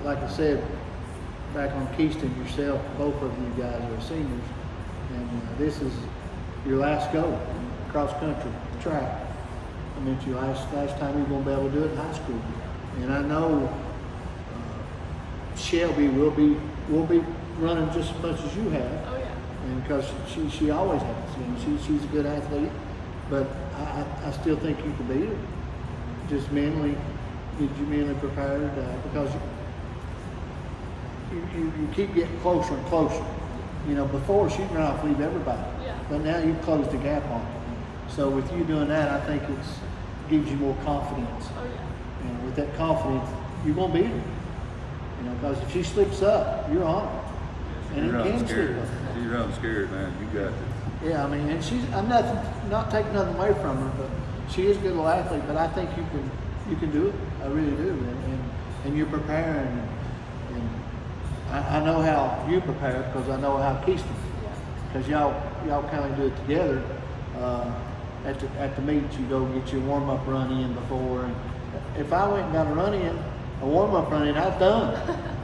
like I said, back on Keyston, yourself, both of you guys are seniors, and this is your last go, cross country, track. I mean, it's your last time you're going to be able to do it in high school. And I know Shelby will be running just as much as you have. Oh yeah. And because she always has, she's a good athlete, but I still think you can beat her. Just mentally, get you mentally prepared because you keep getting closer and closer. Before she'd run off leave everybody, Yeah. but now you've closed the gap on her. So with you doing that, I think it gives you more confidence. Oh yeah. And with that confidence, you're gonna beat her. Because if she slips up, you're on her. And You it run can slip scared. up. You run scared, man. You got it. Yeah, and I'm not taking nothing away from her, but she is a good little athlete. But I think you can do it. I really do, and you're preparing. And I know how you prepare because I know how Keyston. Because y'all kind of do it together. At the meets, you go get your warm up run in before. And if I went and got a run in, a warm up run in, I'm done.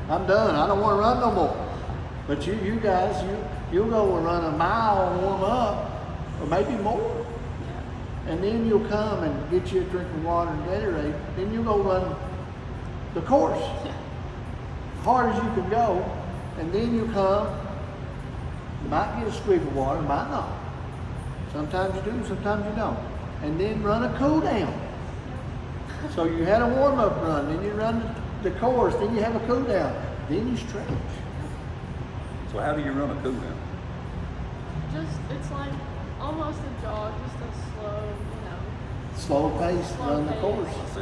I'm done. I don't want to run no more. But you guys, you'll go and run a mile and warm up, or maybe more. And then you'll come and get you a drink of water and Gatorade. Then you'll go run the course, hard as you can go. And then you come, you might get a swig of water, might not. Sometimes you do, sometimes you don't. And then run a cool down. So you had a warm up run, then you run the course, then you have a cool down, then you stretch. So how do you run a cool down? It's like almost a jog, just a slow, Slow pace, Slow run the pace. course. See,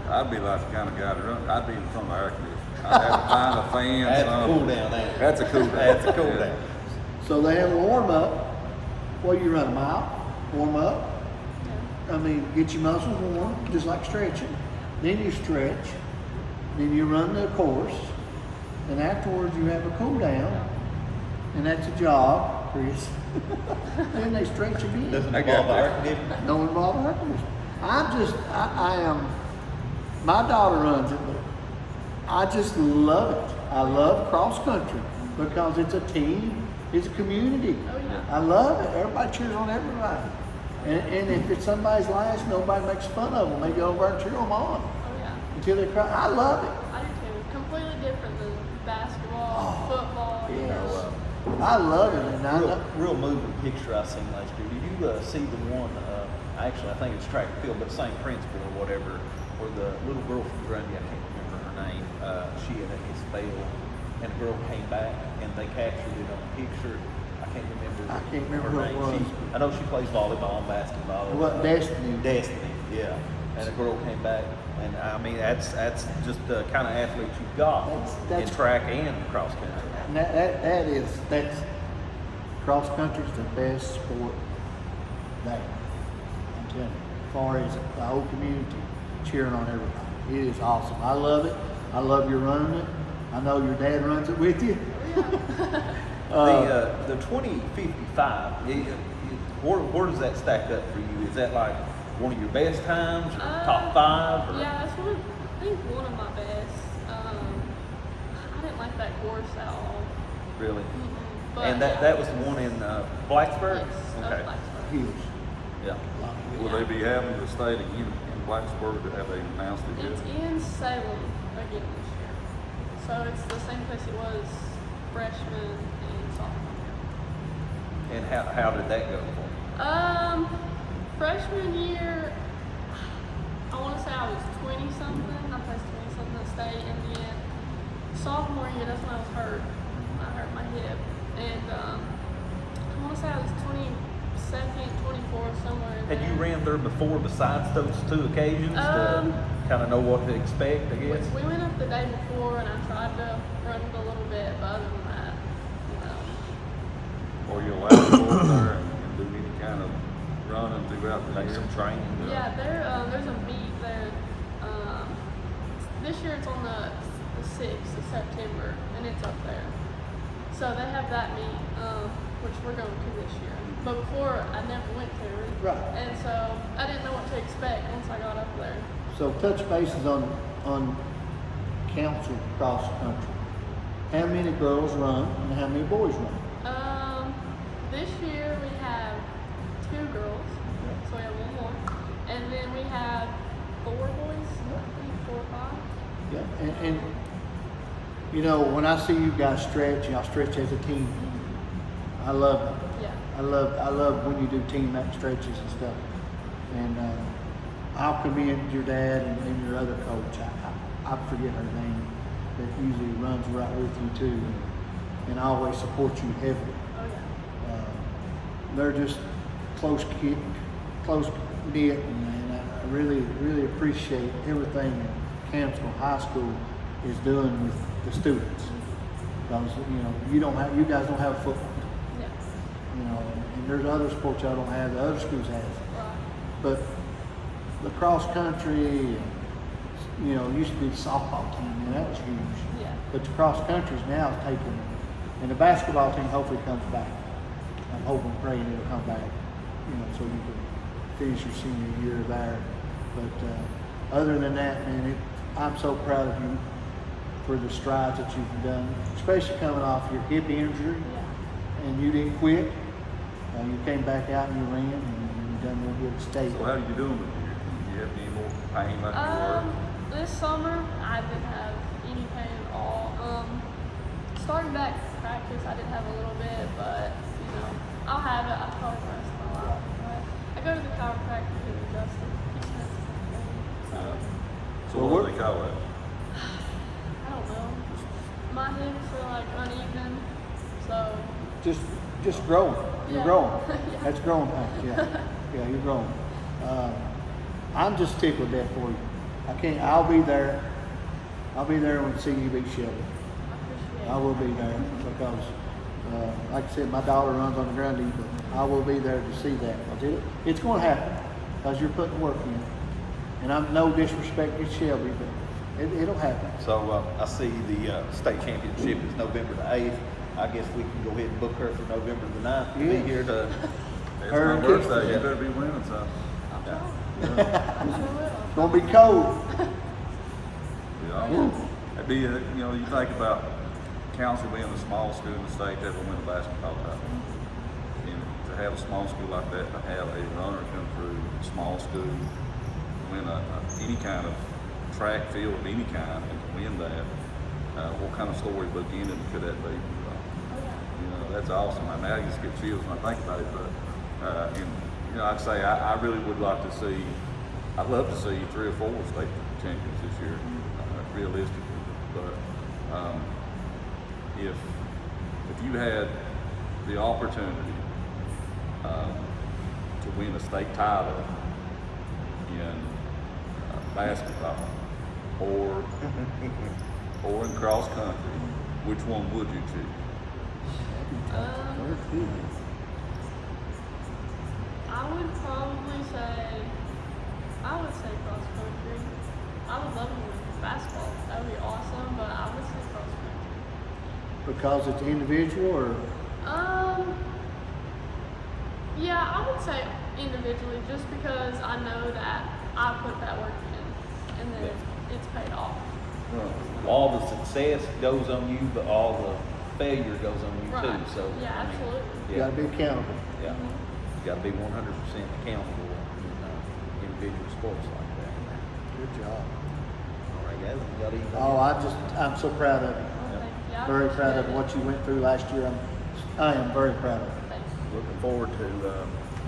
I'd be like the kind of guy to run. I'd be in front of the air conditioner. I'd have to find a fan. That's a something. cool down there. That's a cool down. That's a cool Yeah. down. So they have a warm up. Well, you run a mile, warm up. I mean, get your muscles warm, just like stretching. Then you stretch. Then you run the course. And afterwards you have a cool down. And that's a jog, Chris. Then they stretch again. Doesn't I involve got air that. conditioning. Don't involve air conditioning. I am, my daughter runs it, but I just love it. I love cross country because it's a team, it's a community. Oh yeah. I love it. Everybody cheers on everybody. And if it's somebody's last, nobody makes fun of them. They go over and cheer them on Oh yeah. until they cry. I love it. I do too. Completely different than basketball, football. Yes. I love it. And I love Real moving picture I seen last year. Did you see the one? Actually, I think it's track and field, but same principle or whatever. Where the little girl from Grundy, I can't remember her name. She had his fail, and a girl came back, and they captured it on a picture. I can't remember who her it name. was. I know she plays volleyball and basketball. What, Destiny? Destiny, yeah. And a girl came back, and I mean that's just the kind of athlete you've got That's in track and cross country. And that's cross country's the best sport there. I'm telling you, as far as the whole community cheering on everybody, it is awesome. I love it. I love you running it. I know your dad runs it with you. The 2055, where does that stack up for you? Is that like one of your best times, or top five? Or? Yeah, that's I think one of my best. I didn't like that course at all. Really? But And that was the one in Blacksburg? Yes, that was Blacksburg. Huge. Yeah. Will they be having the state again in Blacksburg, or have they announced it It's yet? in Salem again this year. So it's the same place it was freshman and sophomore year. And how did that go for you? Freshman year, I want to say I was 20 something. I placed 20 something at state in the end. Sophomore year, that's when I was hurt. I hurt my hip, and I want to say I was 22nd, 24th, somewhere in Had there. you ran there before besides those two occasions to kind of know what to expect, I guess? We went up the day before, and I tried to run it a little bit, but other than that, Or you allowed to go over there and do any kind of running throughout the Like year? some training? Yeah, there's a meet there. This year it's on the 6th of September, and it's up there. So they have that meet, which we're going to this year. But before, I never went to it. Right. And so I didn't know what to expect once I got up there. So touch bases on council cross country. How many girls run and how many boys run? This year we have 2 girls, so we have 1 more. And then we have 4 boys, I think 4 or 5. Yeah, and You know, when I see you guys stretch, y'all stretch as a team. I love it. Yeah. I love when you do team stretches and stuff. And I'll commend your dad and your other coach. I forget her name, that usually runs right with you too, and always support you heavily. Oh yeah. They're just close knit, and I really appreciate everything that Camsville High School is doing with the students. Because you guys don't have football. Yeah. And there's other sports y'all don't have, the other schools have. Right. But the cross country, used to be the softball team, and that was huge. Yeah. But the cross country's now taking, and the basketball team hopefully comes back. I'm hoping, praying it'll come back, so you can finish your senior year there. But other than that, man, I'm so proud of you for the strides that you've done, especially coming off your hip injury, Yeah. and you didn't quit. You came back out and you ran, and you done real good at state. So how are you doing with you? Do you have any more pain like you were? This summer I didn't have any pain at all. Starting back practice I did have a little bit, but I'll have it. I'll probably rest my life. But I go to the chiropractor to adjust it. So what do they call it? I don't know. My hips are like uneven, so Just growing. You're Yeah. growing. Yeah. That's growing pains. Yeah, you're growing. I'm just tickled death for you. I'll be there. I'll be there when CU beats Shelby. I appreciate I will be there because, like I said, my daughter runs on the Grundy, but I will be there to see that. It's going to happen because you're putting work in. And I'm no disrespect to Shelby, but it'll happen. So I see the state championship is November the 8th. I guess we can go ahead and book her for November the 9th to Yeah. be here to. It's Her my and birthday. Keyston. You better be winning something. It's going to be cold. It'd be, you think about Council being a small school in the state that will win a basketball title. And to have a small school like that, to have a runner come through a small school, win any kind of track field of any kind, and to win that, what kind of storybook ending could that be? That's awesome. I mean, I just get chills when I think about it. But I'd say I really would like to see. I'd love to see 3 or 4 state champions this year, realistically. But if you had the opportunity to win a state title in basketball or in cross country, which one would you choose? I would probably say, cross country. I would love to win basketball. That would be awesome, but I would say cross country. Because it's individual or? Yeah, I would say individually, just because I know that I put that work in, and then it's paid off. All the success goes on you, but all the failure goes on you Right. too. So Yeah, I mean, absolutely. You got to be accountable. Yeah, you got to be 100% accountable in individual sports like that. Good job. All right, guys, you got anything? I'm so proud of you. Well, thank you. I Very proud of appreciate what you went through last year. I am very proud of you. it. Thank you. Looking forward to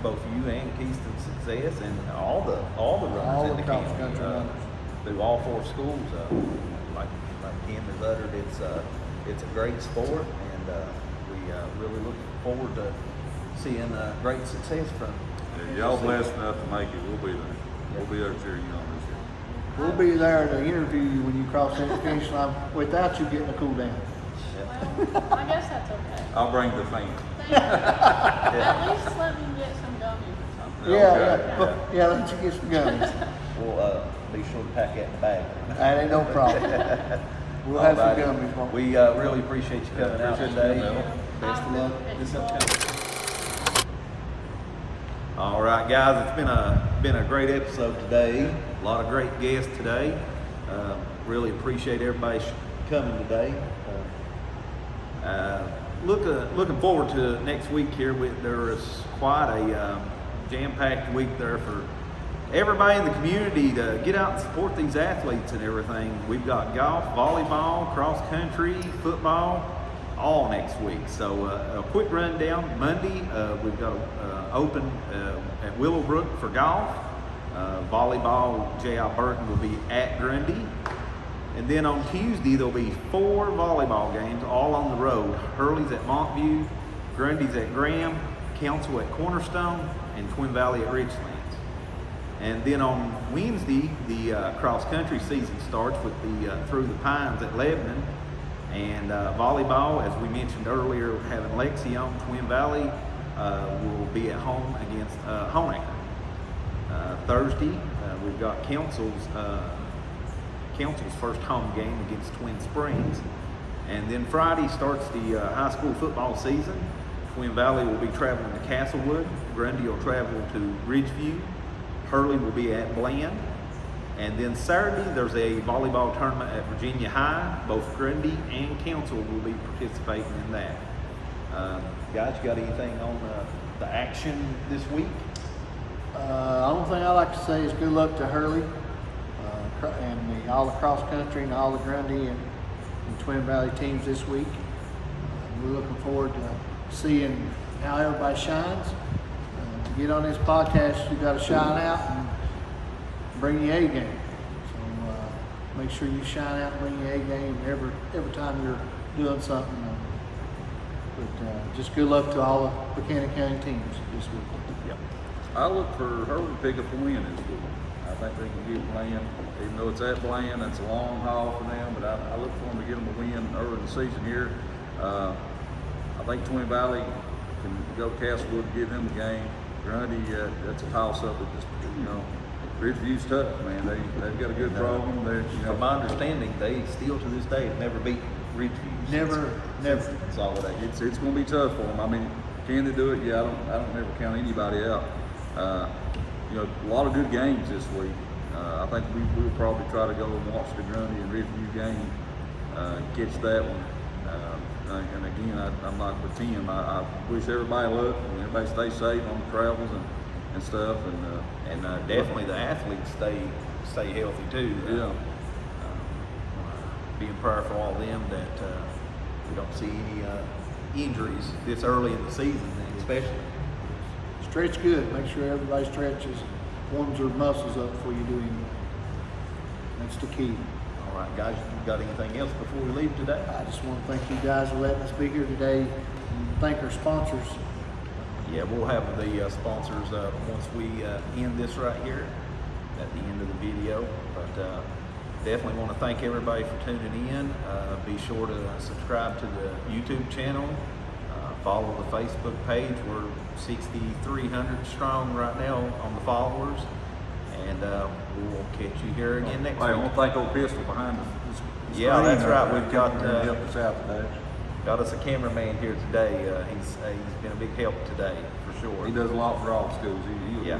both you and Keyston's success and all the runners All in the the cross county country runners. through all 4 schools. Like Kim has uttered, it's a great sport, and we really look forward to seeing great success from. Yeah, y'all blessed enough to make it. We'll be there. We'll be there cheering you on this year. We'll be there to interview you when you cross that finish line without you getting a cool down. Well, I guess that's okay. I'll bring the fan. Thank you. At least let me get some gummies or something. Yeah, let you get some gummies. We'll be sure to pack that in the bag. That ain't no problem. We'll have some Alrighty. gummies. won't we? We really appreciate you coming out appreciate you today. coming out. Best of luck Okay. this upcoming. All right, guys, it's been a great episode today. A lot of great guests today. Really appreciate everybody coming today. Looking forward to next week here. There is quite a jam-packed week there for everybody in the community to get out and support these athletes and everything. We've got golf, volleyball, cross country, football, all next week. So a quick rundown. Monday, we've got open at Willowbrook for golf. Volleyball, J.I. Burton will be at Grundy. And then on Tuesday, there'll be 4 volleyball games all on the road. Hurley's at Montview, Grundy's at Graham, Council at Cornerstone, and Twin Valley at Richlands. And then on Wednesday, the cross-country season starts with the Through the Pines at Lebanon. And volleyball, as we mentioned earlier, having Lexie on, Twin Valley will be at home against Honaker. Thursday, we've got Council's first home game against Twin Springs. And then Friday starts the high school football season. Twin Valley will be traveling to Castlewood. Grundy will travel to Ridgeview. Hurley will be at Bland. And then Saturday, there's a volleyball tournament at Virginia High. Both Grundy and Council will be participating in that. Guys, you got anything on the action this week? The only thing I like to say is good luck to Hurley and all the cross country and all the Grundy and Twin Valley teams this week. We're looking forward to seeing how everybody shines. To get on this podcast, you got to shine out and bring your A game. So make sure you shine out and bring your A game every time you're doing something. But just good luck to all the Buchanan County teams this week. Yep. I look for Hurley to pick up a win this week. I think they can get Bland, even though it's at Bland, it's a long haul for them, but I look for them to get them a win early in the season here. I think Twin Valley can go to Castlewood and give them the game. Grundy, that's a toss-up. It just, Ridgeview's tough, man. They've got a good program. From my understanding, they still to this day have never beaten Ridgeview. Never. It's going to be tough for them. I mean, can they do it? Yeah, I don't never count anybody out. A lot of good games this week. I think we'll probably try to go and watch the Grundy and Ridgeview game, catch that one. And again, I'm not with Tim. I wish everybody luck and everybody stay safe on the travels and stuff. And Definitely the athletes stay healthy too. Yeah. Be in prayer for all of them that we don't see any injuries this early in the season, especially. Stretch good. Make sure everybody stretches, warms their muscles up before you do anything. That's the key. All right, guys, you got anything else before we leave today? I just want to thank you guys for letting us be here today and thank our sponsors. Yeah, we'll have the sponsors once we end this right here at the end of the video. But definitely want to thank everybody for tuning in. Be sure to subscribe to the YouTube channel. Follow the Facebook page. We're 6,300 strong right now on the followers. And we'll catch you here again next week. I want to thank old Pistol behind us. Yeah, that's right. We've got help us out today. Got us a cameraman here today. He's been a big help today for sure. He does a lot for all schools. He's a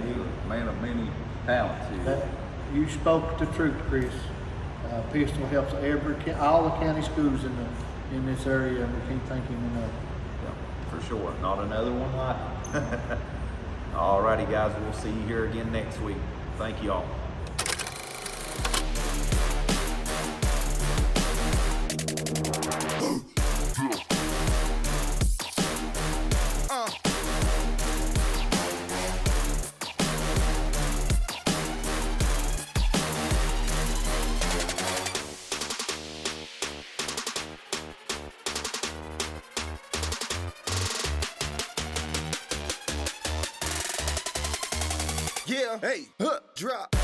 man of many talents. You spoke the truth, Chris. Pistol helps all the county schools in this area, and we can't thank him enough. Yeah, for sure. Not another one like it. All righty, guys. We'll see you here again next week. Thank you all. Yeah, hey, drop.